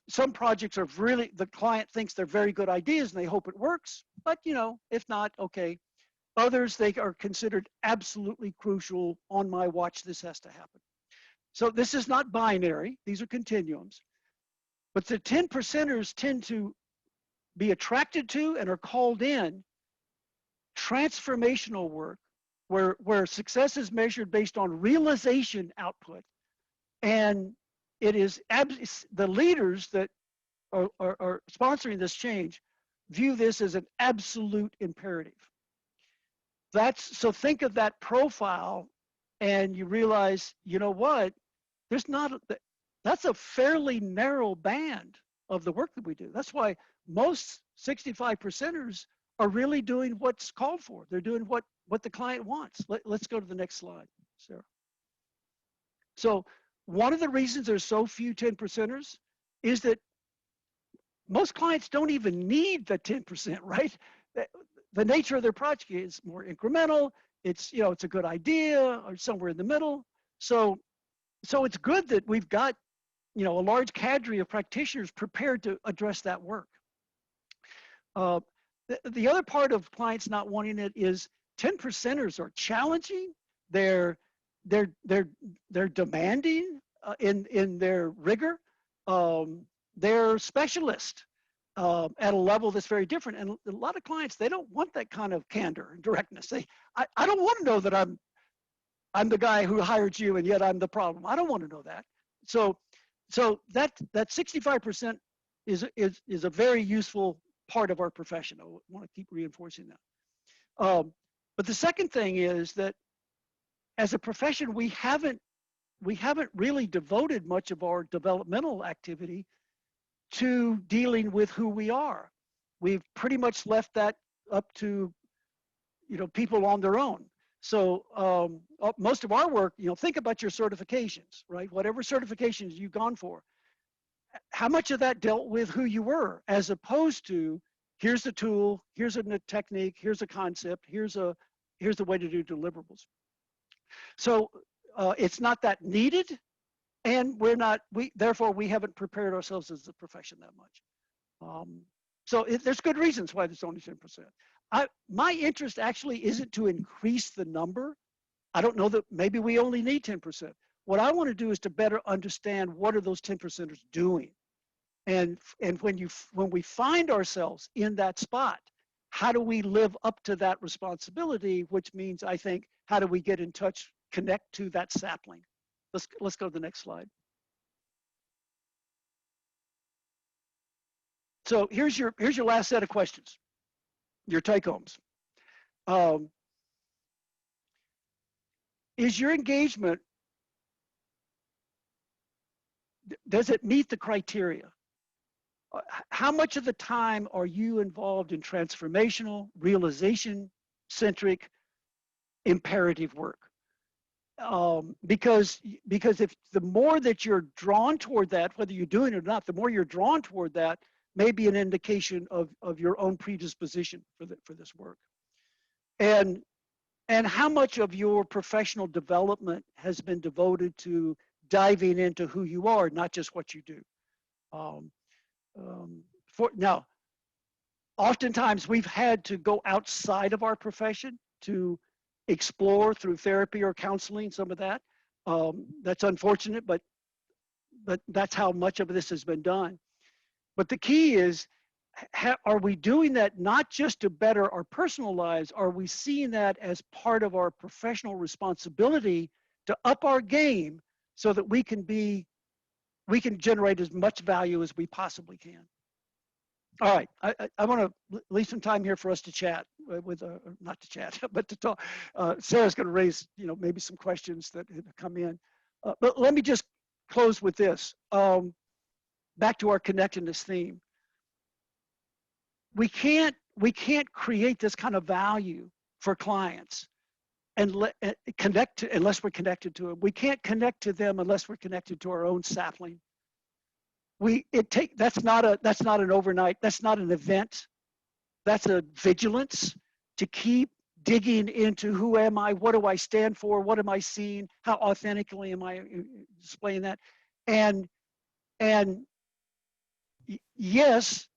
J: some projects are really, the client thinks they're very good ideas and they hope it works, but if not, okay. Others, they are considered absolutely crucial. On my watch, this has to happen. So this is not binary. These are continuums. But the 10%ers tend to be attracted to and are called in transformational work where success is measured based on realization output. And it is the leaders that are sponsoring this change view this as an absolute imperative. So think of that profile and you realize, you know what, that's a fairly narrow band of the work that we do. That's why most 65%ers are really doing what's called for. They're doing what the client wants. Let's go to the next slide, Sarah. So one of the reasons there's so few 10%ers is that most clients don't even need the 10%, right? The nature of their project is more incremental. It's a good idea or somewhere in the middle. So it's good that we've got a large cadre of practitioners prepared to address that work. The other part of clients not wanting it is 10%ers are challenging. They're demanding in their rigor. They're specialist. At a level that's very different. And a lot of clients, they don't want that kind of candor and directness. I don't want to know that I'm the guy who hired you and yet I'm the problem. I don't want to know that. So that 65% is a very useful part of our profession. I want to keep reinforcing that. But the second thing is that as a profession, we haven't really devoted much of our developmental activity to dealing with who we are. We've pretty much left that up to people on their own. So most of our work, think about your certifications, right? Whatever certifications you've gone for, how much of that dealt with who you were as opposed to here's the tool, here's a technique, here's a concept, here's the way to do deliverables. So it's not that needed, and therefore we haven't prepared ourselves as a profession that much. So there's good reasons why there's only 10%. My interest actually isn't to increase the number. I don't know that maybe we only need 10%. What I want to do is to better understand what are those 10%ers doing. And when we find ourselves in that spot, how do we live up to that responsibility? Which means, I think, how do we get in touch, connect to that sapling? Let's go to the next slide. So here's your last set of questions, your take homes. Is your engagement, does it meet the criteria? How much of the time are you involved in transformational, realization-centric, imperative work? Because if the more that you're drawn toward that, whether you're doing it or not, the more you're drawn toward that may be an indication of your own predisposition for this work. And how much of your professional development has been devoted to diving into who you are, not just what you do? Now, oftentimes we've had to go outside of our profession to explore through therapy or counseling some of that. That's unfortunate, but that's how much of this has been done. But the key is, are we doing that not just to better our personal lives? Are we seeing that as part of our professional responsibility to up our game so that we can generate as much value as we possibly can? All right, I want to leave some time here for us to chat with, not to chat, but to talk. Sarah's going to raise, maybe some questions that have come in. But let me just close with this. Back to our connectedness theme. We can't create this kind of value for clients and unless we're connected to them. We can't connect to them unless we're connected to our own sapling. That's not an overnight, that's not an event. That's a vigilance to keep digging into who am I, what do I stand for, what am I seeing, how authentically am I displaying that? And yes,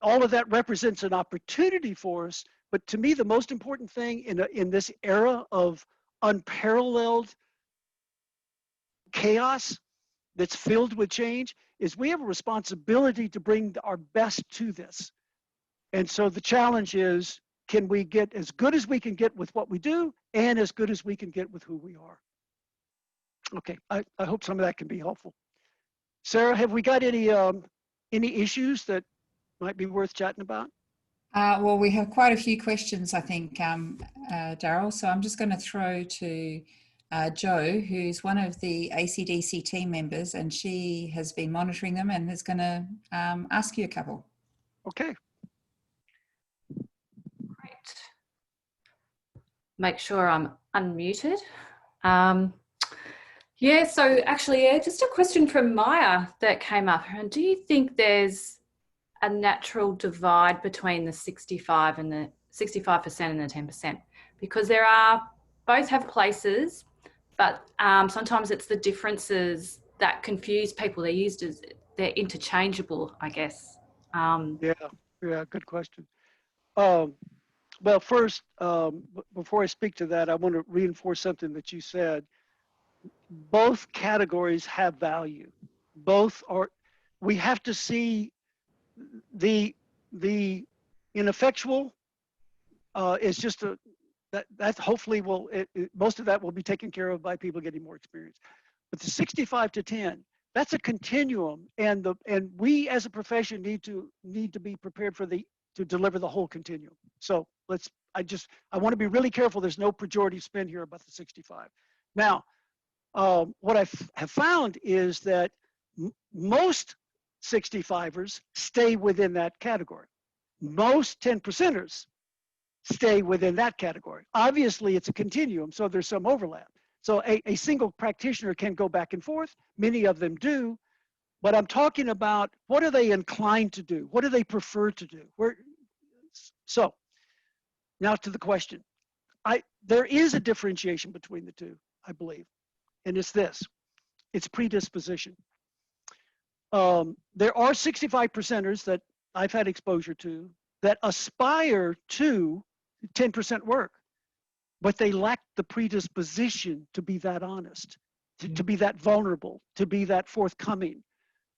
J: all of that represents an opportunity for us, but to me the most important thing in this era of unparalleled chaos that's filled with change is we have a responsibility to bring our best to this. And so the challenge is, can we get as good as we can get with what we do and as good as we can get with who we are? Okay, I hope some of that can be helpful. Sarah, have we got any issues that might be worth chatting about?
A: Well, we have quite a few questions, I think, Daryl. So I'm just going to throw to Jo, who's one of the ACDC team members, and she has been monitoring them and is going to ask you a couple.
J: Okay.
K: Great. Make sure I'm unmuted. Yeah, so actually, just a question from Maya that came up. And do you think there's a natural divide between the 65% and the 10%? Because both have places, but sometimes it's the differences that confuse people. They're interchangeable, I guess.
J: Yeah, good question. Well, first, before I speak to that, I want to reinforce something that you said. Both categories have value. We have to see the ineffectual is just that hopefully most of that will be taken care of by people getting more experience. But the 65 to 10, that's a continuum, and we as a profession need to be prepared to deliver the whole continuum. So I want to be really careful. There's no pejorative spin here about the 65. Now, what I have found is that most 65ers stay within that category. Most 10%ers stay within that category. Obviously, it's a continuum, so there's some overlap. So a single practitioner can go back and forth. Many of them do, But I'm talking about what are they inclined to do? What do they prefer to do? So now to the question. There is a differentiation between the two, I believe, and it's this. It's predisposition. There are 65%ers that I've had exposure to that aspire to 10% work, but they lack the predisposition to be that honest, to be that vulnerable, to be that forthcoming,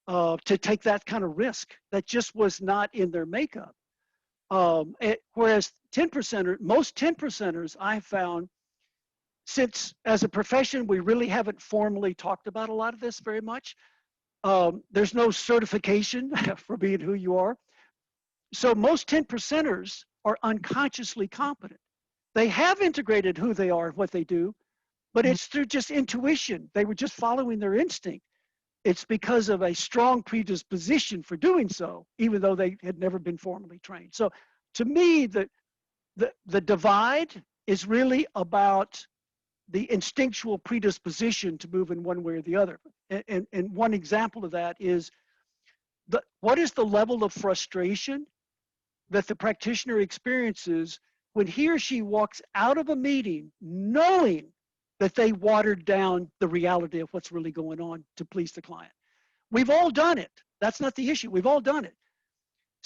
J: to take that kind of risk. That just was not in their makeup. Whereas 10%er, most 10%ers I've found, since as a profession we really haven't formally talked about a lot of this very much. There's no certification for being who you are. So most 10%ers are unconsciously competent. They have integrated who they are and what they do, but it's through just intuition. They were just following their instinct. It's because of a strong predisposition for doing so, even though they had never been formally trained. So to me, the divide is really about the instinctual predisposition to move in one way or the other. And one example of that is, what is the level of frustration that the practitioner experiences when he or she walks out of a meeting knowing that they watered down the reality of what's really going on to please the client. We've all done it. That's not the issue. We've all done it.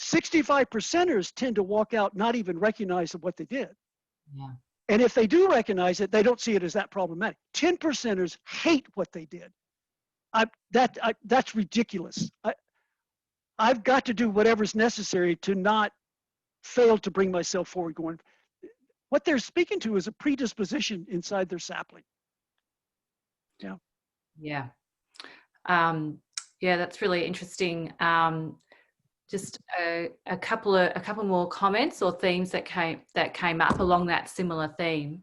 J: 65%ers tend to walk out not even recognizing what they did.
K: Yeah.
J: And if they do recognize it, they don't see it as that problematic. 10%ers hate what they did. That's ridiculous. I've got to do whatever's necessary to not fail to bring myself forward going. What they're speaking to is a predisposition inside their sapling. Yeah.
K: Yeah. Yeah, that's really interesting. Just a couple more comments or themes that came up along that similar theme.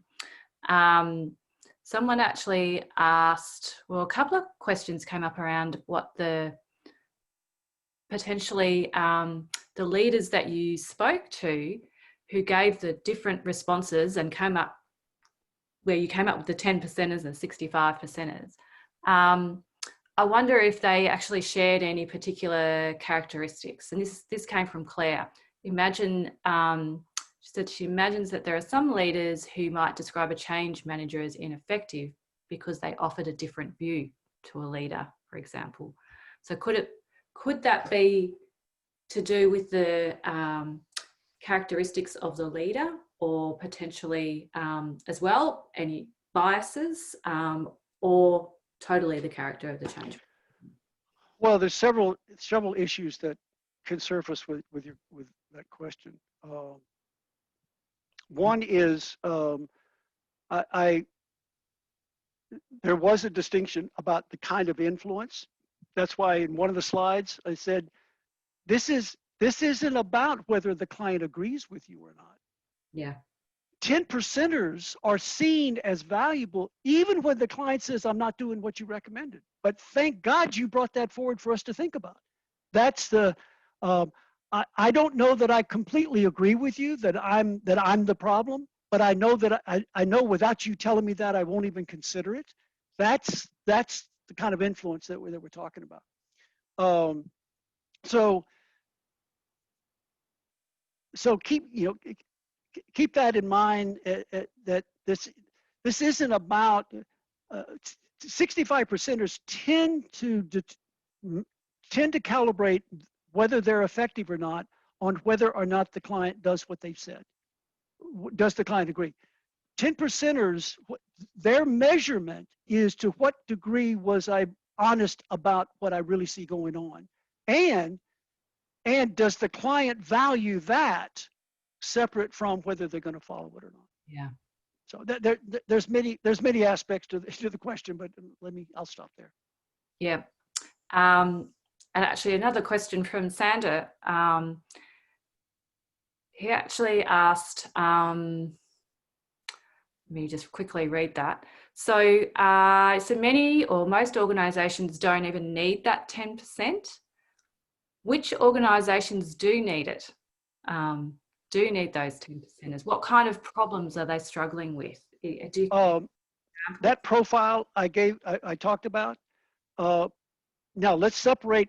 K: Someone actually asked, well, a couple of questions came up around what the potentially the leaders that you spoke to who gave the different responses and came up where you came up with the 10%ers and 65%ers. I wonder if they actually shared any particular characteristics. And this came from Claire. Imagine, she said she imagines that there are some leaders who might describe a change manager as ineffective because they offered a different view to a leader, for example. So could that be to do with the characteristics of the leader, or potentially as well any biases, or totally the character of the change?
J: Well, there's several issues that can surface with that question. One is there was a distinction about the kind of influence. That's why in one of the slides I said, this isn't about whether the client agrees with you or not.
K: Yeah.
J: 10%ers are seen as valuable even when the client says, I'm not doing what you recommended. But thank God you brought that forward for us to think about. That's the, I don't know that I completely agree with you that I'm the problem, but I know that I know without you telling me that, I won't even consider it. That's the kind of influence that we're talking about. So keep that in mind, that this isn't about 65%ers tend to calibrate whether they're effective or not on whether or not the client does what they've said. Does the client agree? 10%ers, their measurement is to what degree was I honest about what I really see going on, and does the client value that separate from whether they're going to follow it or not?
K: Yeah.
J: So there's many aspects to the question, but I'll stop there.
K: Yeah. And actually another question from Sander. He actually asked, let me just quickly read that. So, so many or most organisations don't even need that 10%. Which organisations do need it? Do need those 10%ers? What kind of problems are they struggling with?
J: That profile I talked about, Now let's separate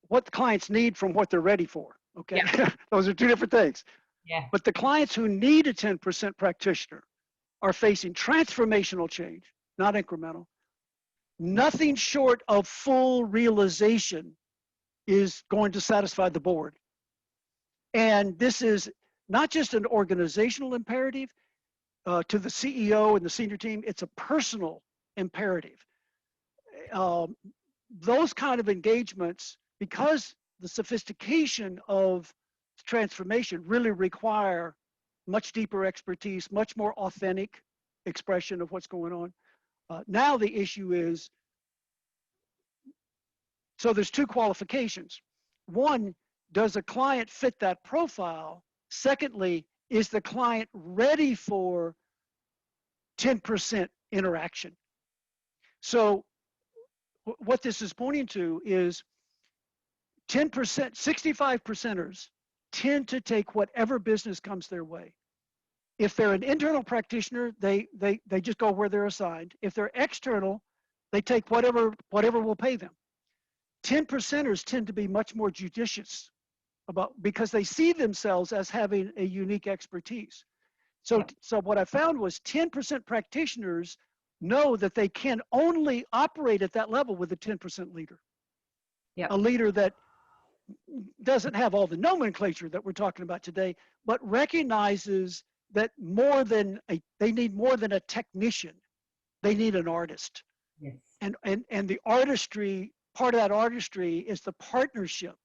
J: what the clients need from what they're ready for. Okay,
K: Yeah.
J: those are two different things.
K: Yeah.
J: But the clients who need a 10% practitioner are facing transformational change, not incremental. Nothing short of full realization is going to satisfy the board. And this is not just an organizational imperative to the CEO and the senior team, it's a personal imperative. Those kind of engagements, because the sophistication of transformation really require much deeper expertise, much more authentic expression of what's going on. Now the issue is, so there's two qualifications. One, does a client fit that profile? Secondly, is the client ready for 10% interaction? So what this is pointing to is 10%, 65%ers tend to take whatever business comes their way. If they're an internal practitioner, they just go where they're assigned. If they're external, they take whatever will pay them. 10%ers tend to be much more judicious because they see themselves as having a unique expertise. So what I found was 10% practitioners know that they can only operate at that level with a 10% leader. A leader that doesn't have all the nomenclature that we're talking about today, but recognizes that they need more than a technician. They need an artist.
K: Yes.
J: And the artistry, part of that artistry is the partnership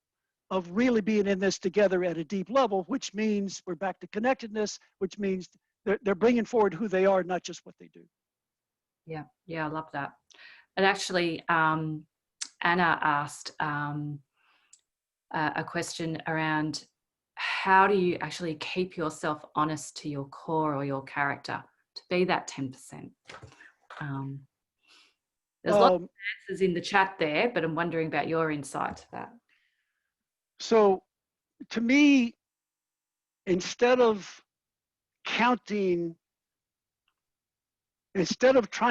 J: of really being in this together at a deep level, which means we're back to connectedness, which means they're bringing forward who they are, not just what they do.
K: Yeah, I love that. And actually, Anna asked a question around how do you actually keep yourself honest to your core or your character to be that 10%? There's lots of answers in the chat there, but I'm wondering about your insight to that.
J: So to me, instead of trying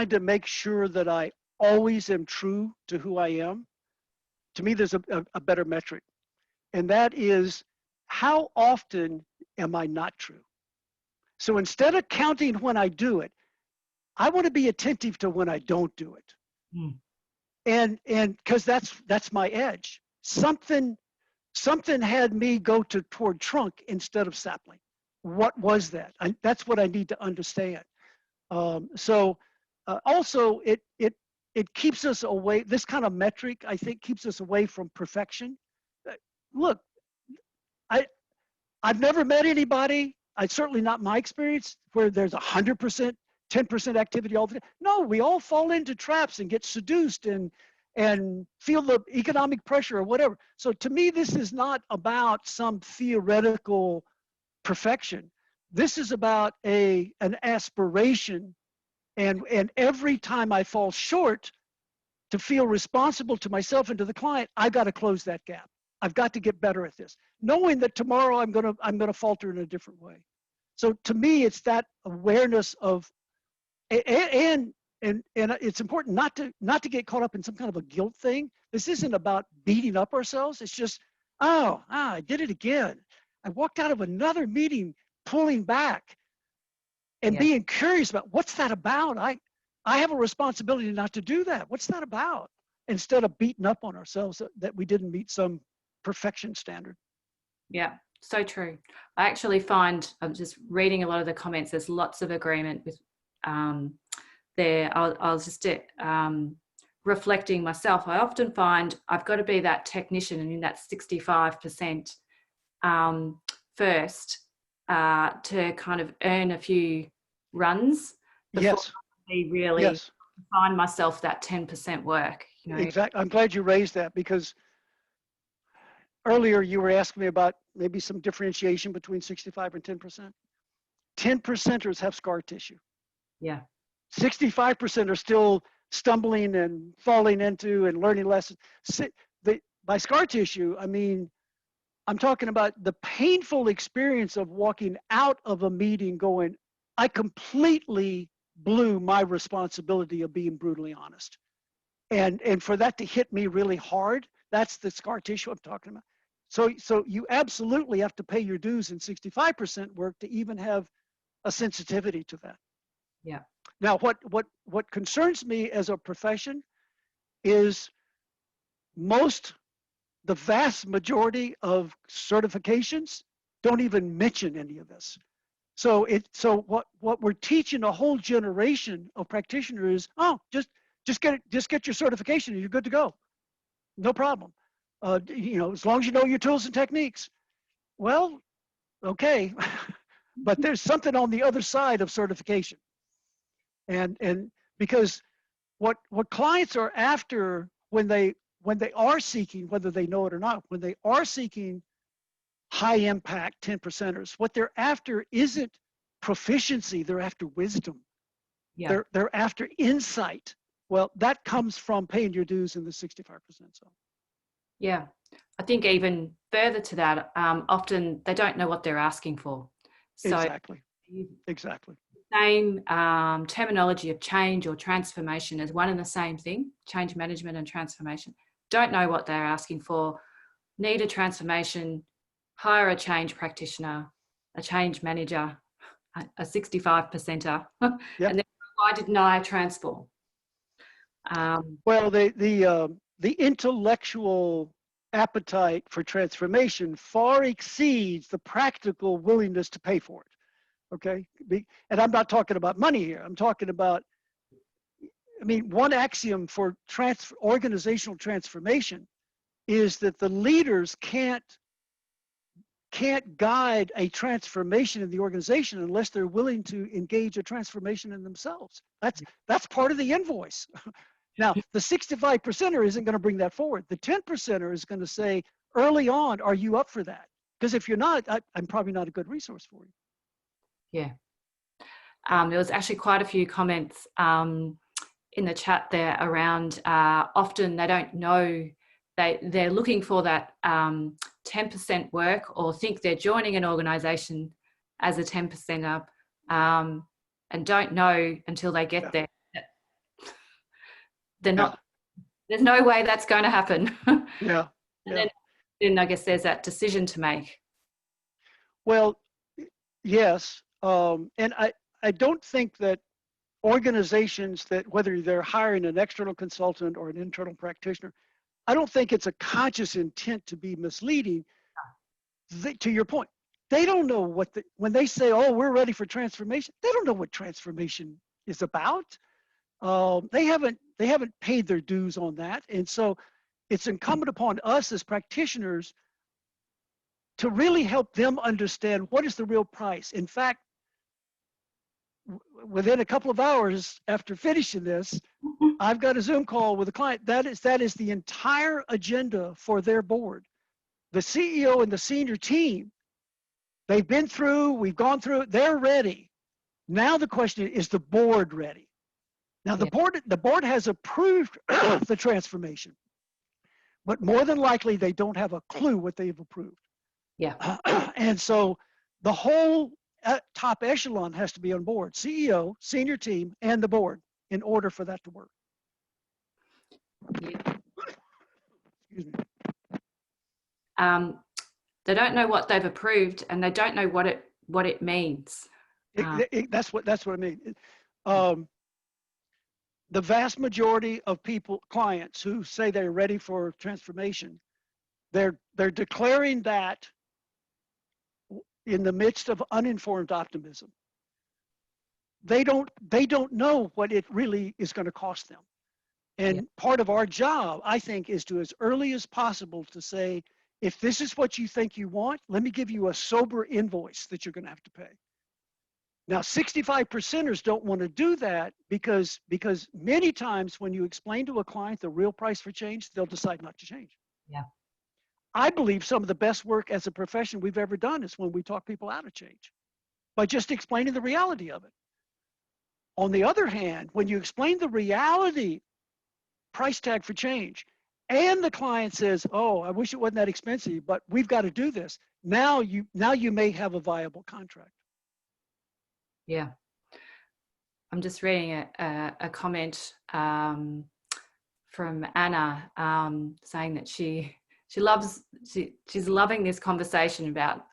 J: to make sure that I always am true to who I am, to me, there's a better metric. And that is, how often am I not true? So instead of counting when I do it, I want to be attentive to when I don't do it. And because that's my edge. Something had me go toward trunk instead of sapling. What was that? That's what I need to understand. Also, it keeps us away. This kind of metric, I think, keeps us away from perfection. Look, I've never met anybody, certainly not my experience, where there's 100%, 10% activity all the time. No, we all fall into traps and get seduced and feel the economic pressure or whatever. So to me, this is not about some theoretical perfection. This is about an aspiration. And every time I fall short, to feel responsible to myself and to the client, I got to close that gap. I've got to get better at this, knowing that tomorrow I'm gonna falter in a different way. So to me, it's that awareness of, and it's important not to get caught up in some kind of a guilt thing. This isn't about beating up ourselves. It's just, I did it again. I walked out of another meeting pulling back and being curious about what's that about. I have a responsibility not to do that. What's that about? Instead of beating up on ourselves that we didn't meet some perfection standard.
K: Yeah, so true. I actually find, I'm just reading a lot of the comments, there's lots of agreement with there. I'll just reflecting myself. I often find I've got to be that technician and in that 65% first to kind of earn a few runs before I really find myself that 10% work. You know?
J: Exactly. I'm glad you raised that, because earlier you were asking me about maybe some differentiation between 65 and 10%. 10%ers have scar tissue.
K: Yeah.
J: 65% are still stumbling and falling into and learning lessons. By scar tissue, I mean, I'm talking about the painful experience of walking out of a meeting going, I completely blew my responsibility of being brutally honest. And for that to hit me really hard, that's the scar tissue I'm talking about. So you absolutely have to pay your dues in 65% work to even have a sensitivity to that.
K: Yeah.
J: Now, what concerns me as a profession is the vast majority of certifications don't even mention any of this. So what we're teaching a whole generation of practitioners is, oh, just get your certification and you're good to go. No problem. You know, as long as you know your tools and techniques. Well, okay, but there's something on the other side of certification. And because what clients are after when they are seeking, whether they know it or not, when they are seeking high impact 10%ers, what they're after isn't proficiency, they're after wisdom.
K: Yeah.
J: They're after insight. Well, that comes from paying your dues in the 65% zone.
K: Yeah. I think even further to that, often they don't know what they're asking for. So
J: exactly.
K: Same terminology of change or transformation as one and the same thing, change management and transformation. Don't know what they're asking for, need a transformation, hire a change practitioner, a change manager, a 65%er, and then why didn't I transform?
J: Well, the intellectual appetite for transformation far exceeds the practical willingness to pay for it. Okay, and I'm not talking about money here. I'm talking about, I mean, one axiom for organizational transformation is that the leaders can't guide a transformation in the organization unless they're willing to engage a transformation in themselves. That's part of the invoice. Now, the 65%er isn't going to bring that forward. The 10%er is going to say early on, are you up for that? Because if you're not, I'm probably not a good resource for you.
K: Yeah. There was actually quite a few comments in the chat there around often they don't know, they're looking for that 10% work or think they're joining an organisation as a 10%er and don't know until they get there. They're not, there's no way that's going to happen.
J: Yeah.
K: And then I guess there's that decision to make.
J: Well, yes. And I don't think that organizations that, whether they're hiring an external consultant or an internal practitioner, I don't think it's a conscious intent to be misleading. To your point, they don't know when they say, oh, we're ready for transformation, they don't know what transformation is about. They haven't paid their dues on that. And so it's incumbent upon us as practitioners to really help them understand what is the real price. In fact, within a couple of hours after finishing this, I've got a Zoom call with a client. That is the entire agenda for their board. The CEO and the senior team, they've been through, we've gone through it, they're ready. Now the question is the board ready? Now the board has approved the transformation, but more than likely they don't have a clue what they've approved.
K: Yeah.
J: And so the whole top echelon has to be on board, CEO, senior team, and the board in order for that to work.
K: Yeah.
J: Excuse me.
K: They don't know what they've approved and they don't know what it means.
J: That's what I mean. The vast majority of clients who say they're ready for transformation, they're declaring that in the midst of uninformed optimism. They don't know what it really is going to cost them. And part of our job, I think, is to, as early as possible, to say, if this is what you think you want, let me give you a sober invoice that you're going to have to pay. Now, 65%ers don't want to do that because many times when you explain to a client the real price for change, they'll decide not to change.
K: Yeah.
J: I believe some of the best work as a profession we've ever done is when we talk people out of change by just explaining the reality of it. On the other hand, when you explain the reality price tag for change and the client says, oh, I wish it wasn't that expensive, but we've got to do this. Now you may have a viable contract.
K: Yeah. I'm just reading a comment from Anna saying that she's loving this conversation about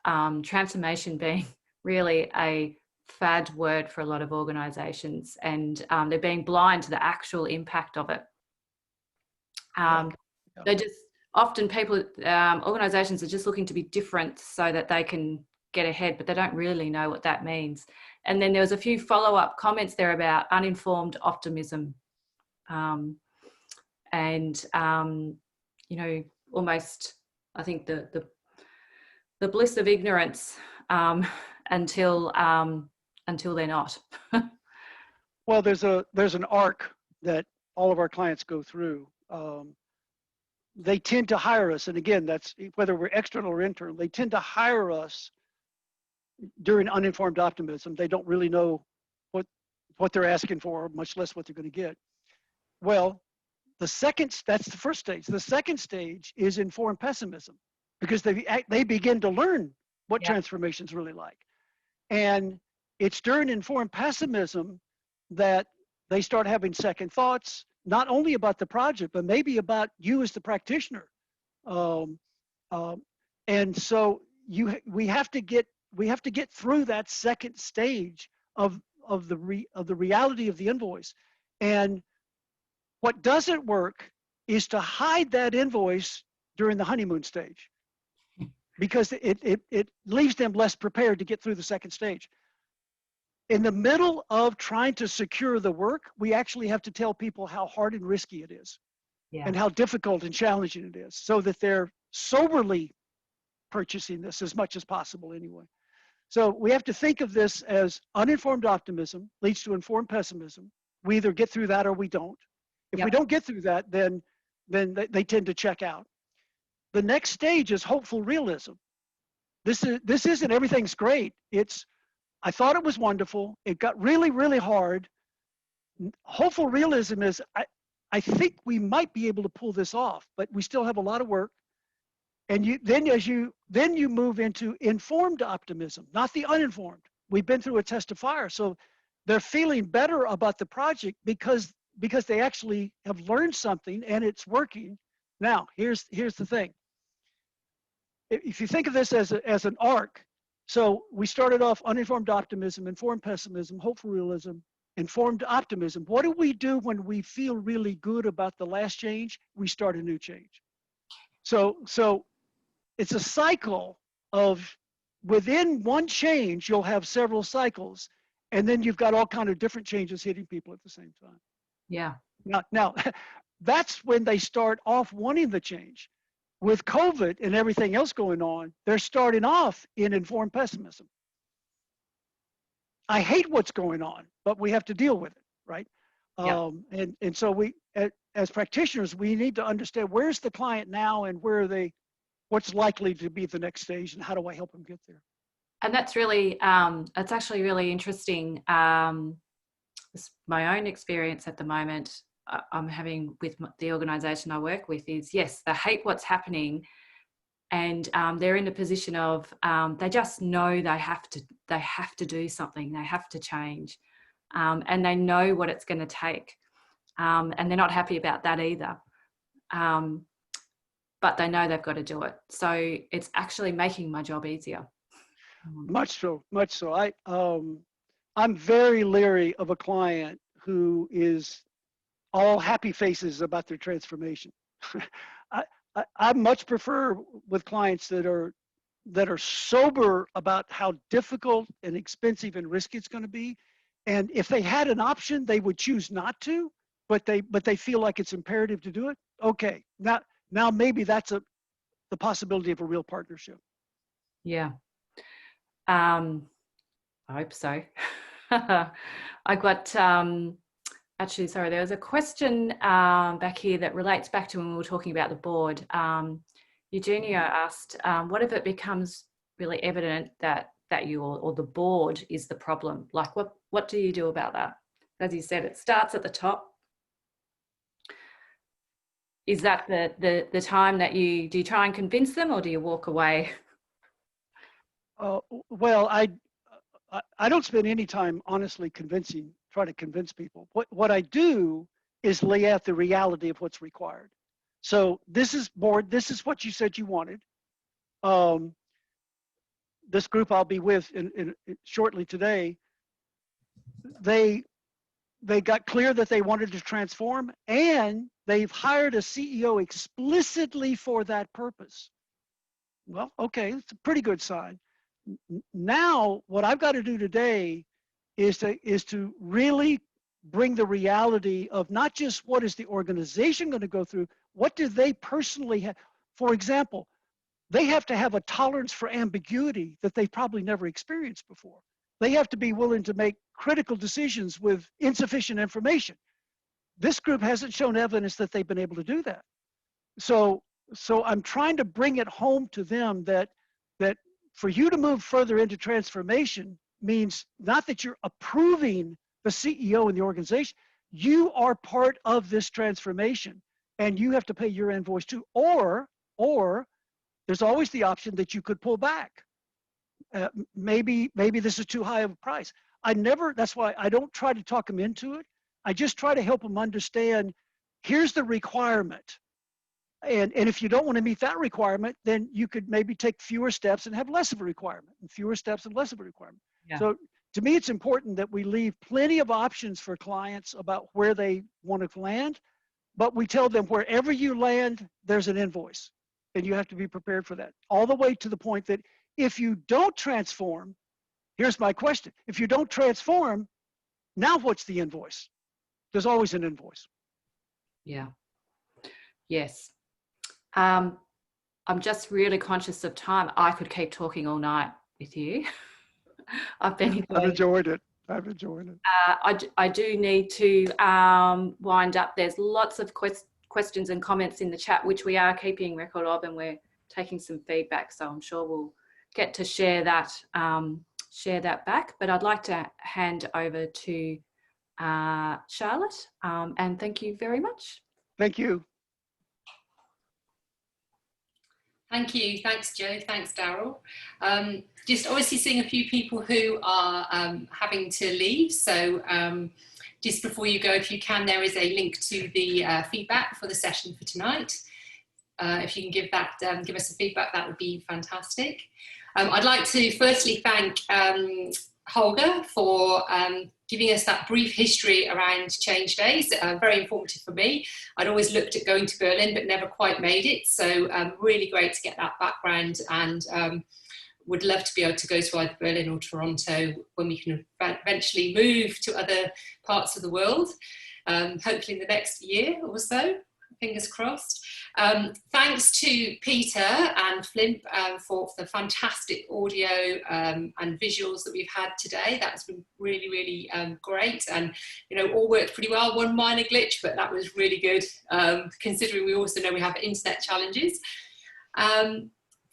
K: transformation being really a fad word for a lot of organisations, and they're being blind to the actual impact of it. They're just often organisations are just looking to be different so that they can get ahead, but they don't really know what that means. And then there was a few follow-up comments there about uninformed optimism, and you know, almost I think the bliss of ignorance until they're not.
J: Well, there's an arc that all of our clients go through. They tend to hire us, and again, that's whether we're external or internal. They tend to hire us during uninformed optimism. They don't really know what they're asking for, much less what they're going to get. Well, that's the first stage. The second stage is informed pessimism, because they begin to learn what transformation's really like. And it's during informed pessimism that they start having second thoughts, not only about the project, but maybe about you as the practitioner. And so we have to get through that second stage of the reality of the invoice. And what doesn't work is to hide that invoice during the honeymoon stage, because it leaves them less prepared to get through the second stage. In the middle of trying to secure the work, we actually have to tell people how hard and risky it is, and how difficult and challenging it is, so that they're soberly purchasing this as much as possible anyway. So we have to think of this as uninformed optimism leads to informed pessimism. We either get through that or we don't. If we don't get through that, then they tend to check out. The next stage is hopeful realism. This isn't everything's great. It's, I thought it was wonderful. It got really, really hard. Hopeful realism is, I think we might be able to pull this off, but we still have a lot of work. And then you move into informed optimism, not the uninformed. We've been through a test of fire, so they're feeling better about the project because they actually have learned something and it's working. Now, here's the thing. If you think of this as an arc, so we started off uninformed optimism, informed pessimism, hopeful realism, informed optimism. What do we do when we feel really good about the last change? We start a new change. So it's a cycle of, within one change, you'll have several cycles, and then you've got all kind of different changes hitting people at the same time.
K: Yeah.
J: Now that's when they start off wanting the change. With COVID and everything else going on, they're starting off in informed pessimism. I hate what's going on, but we have to deal with it, right? And so we, as practitioners, we need to understand, where's the client now and what's likely to be the next stage, and how do I help them get there?
K: And that's really, it's actually really interesting. It's my own experience at the moment I'm having with the organisation I work with is, yes, they hate what's happening, and they're in a position of they just know they have to do something, they have to change, and they know what it's going to take, and they're not happy about that either, but they know they've got to do it. So it's actually making my job easier.
J: Much so. I'm very leery of a client who is all happy faces about their transformation. I much prefer with clients that are sober about how difficult and expensive and risky it's going to be. And if they had an option, they would choose not to, but they feel like it's imperative to do it. Okay, now maybe that's the possibility of a real partnership.
K: Yeah. I hope so. I got, actually, sorry, there was a question back here that relates back to when we were talking about the board. Eugenia asked, what if it becomes really evident that you or the board is the problem? Like, what do you do about that? As you said, it starts at the top. Is that the time that do you try and convince them, or do you walk away?
J: Well, I don't spend any time honestly trying to convince people. What I do is lay out the reality of what's required. So this is board, this is what you said you wanted. This group I'll be with in shortly today, they got clear that they wanted to transform, and they've hired a CEO explicitly for that purpose. Well, okay, it's a pretty good sign. Now, what I've got to do today is to really bring the reality of not just what is the organization going to go through, what do they personally have? For example, they have to have a tolerance for ambiguity that they've probably never experienced before. They have to be willing to make critical decisions with insufficient information. This group hasn't shown evidence that they've been able to do that. So I'm trying to bring it home to them that for you to move further into transformation means not that you're approving the CEO and the organization, you are part of this transformation and you have to pay your invoice too. Or there's always the option that you could pull back. Maybe this is too high of a price. That's why I don't try to talk them into it. I just try to help them understand, here's the requirement. And if you don't want to meet that requirement, then you could maybe take fewer steps and have less of a requirement, and fewer steps and less of a requirement. Yeah. So to me, it's important that we leave plenty of options for clients about where they want to land, but we tell them wherever you land, there's an invoice, and you have to be prepared for that. All the way to the point that if you don't transform, here's my question. If you don't transform, now what's the invoice? There's always an invoice.
K: Yeah. Yes. I'm just really conscious of time. I could keep talking all night with you. I've
J: enjoyed it. I've enjoyed it.
K: I do need to wind up. There's lots of questions and comments in the chat, which we are keeping record of, and we're taking some feedback. So I'm sure we'll get to share that back. But I'd like to hand over to Charlotte, and thank you very much.
J: Thank you.
L: Thank you. Thanks, Joe. Thanks, Daryl. Just obviously seeing a few people who are having to leave. So just before you go, if you can, there is a link to the feedback for the session for tonight. If you can give us some feedback, that would be fantastic. I'd like to firstly thank Holger for giving us that brief history around Change Days. Very informative for me. I'd always looked at going to Berlin, but never quite made it. So really great to get that background, and would love to be able to go to either Berlin or Toronto when we can eventually move to other parts of the world, hopefully in the next year or so. Fingers crossed. Thanks to Peter and Flimp for the fantastic audio and visuals that we've had today. That's been really, really great, and all worked pretty well. One minor glitch, but that was really good, considering we also know we have internet challenges.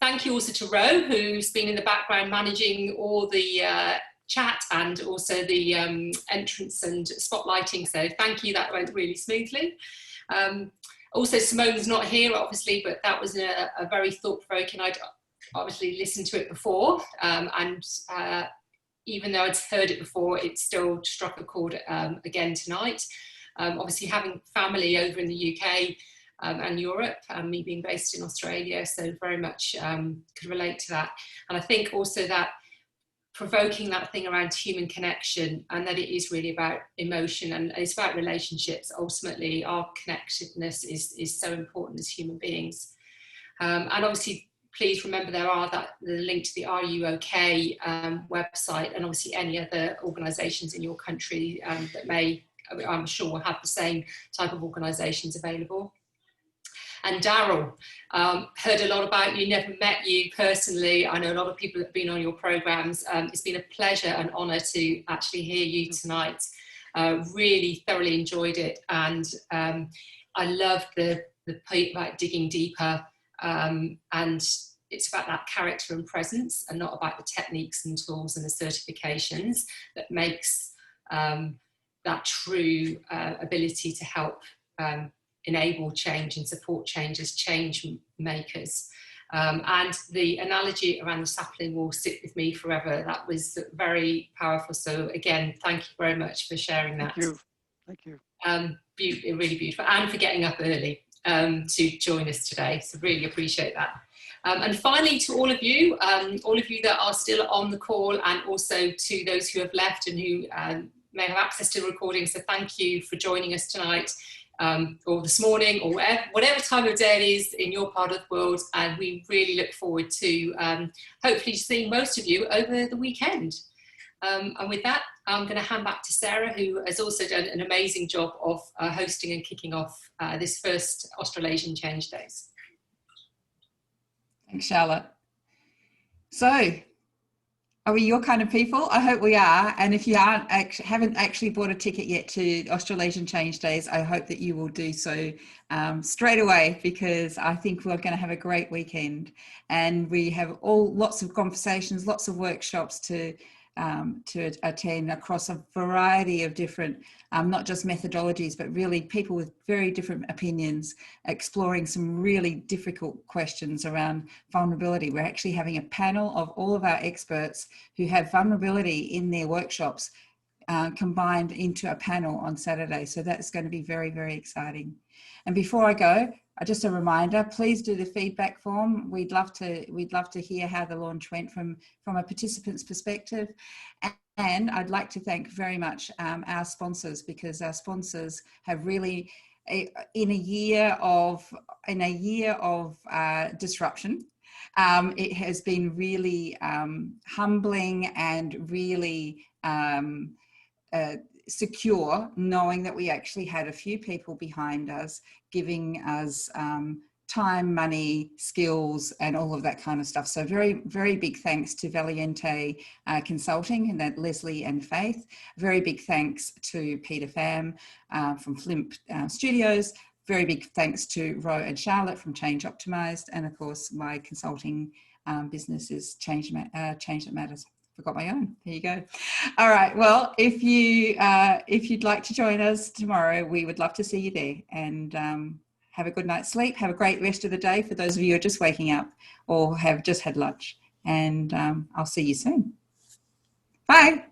L: Thank you also to Ro, who's been in the background managing all the chat and also the entrance and spotlighting. So thank you, that went really smoothly. Also, Simone's not here, obviously, but that was a very thought-provoking. I'd obviously listened to it before, and even though I'd heard it before, it still struck a chord again tonight. Obviously, having family over in the UK and Europe, me being based in Australia, so very much could relate to that. And I think also that provoking that thing around human connection, and that it is really about emotion and it's about relationships. Ultimately, our connectedness is so important as human beings. And obviously, please remember the link to the Are You OK website, and obviously any other organisations in your country that may, I'm sure, will have the same type of organisations available. And Daryl, heard a lot about you, never met you personally. I know a lot of people that have been on your programs. It's been a pleasure and honour to actually hear you tonight. Really thoroughly enjoyed it. And I loved the point about digging deeper. And it's about that character and presence, and not about the techniques and tools and the certifications that makes that true ability to help enable change and support change as change makers. And the analogy around the sapling will sit with me forever. That was very powerful. So again, thank you very much for sharing that.
J: Thank you.
L: Really beautiful, and for getting up early to join us today. So really appreciate that. And finally, to all of you that are still on the call, and also to those who have left and who may have access to the recording. So thank you for joining us tonight, or this morning, or whatever time of day it is in your part of the world. And we really look forward to hopefully seeing most of you over the weekend. And with that, I'm going to hand back to Sarah, who has also done an amazing job of hosting and kicking off this first Australasian Change Days.
A: Thanks, Charlotte. So, are we your kind of people? I hope we are. And if you haven't actually bought a ticket yet to Australasian Change Days, I hope that you will do so straight away, because I think we're going to have a great weekend. And we have lots of conversations, lots of workshops to attend across a variety of different, not just methodologies, but really people with very different opinions, exploring some really difficult questions around vulnerability. We're actually having a panel of all of our experts who have vulnerability in their workshops combined into a panel on Saturday. So that's going to be very, very exciting. And before I go, just a reminder, please do the feedback form. We'd love to hear how the launch went from a participant's perspective. And I'd like to thank very much our sponsors, because our sponsors have really, in a year of disruption, it has been really humbling and really secure, knowing that we actually had a few people behind us giving us time, money, skills, and all of that kind of stuff. So very, very big thanks to Valiente Consulting, and that Leslie and Faith. Very big thanks to Peter Pham from Flimp Studios. Very big thanks to Ro and Charlotte from Change Optimized. And of course, my consulting business is Change That Matters. Forgot my own. There you go. All right. Well, if you'd like to join us tomorrow, we would love to see you there. And have a good night's sleep. Have a great rest of the day for those of you who are just waking up or have just had lunch. And I'll see you soon. Bye.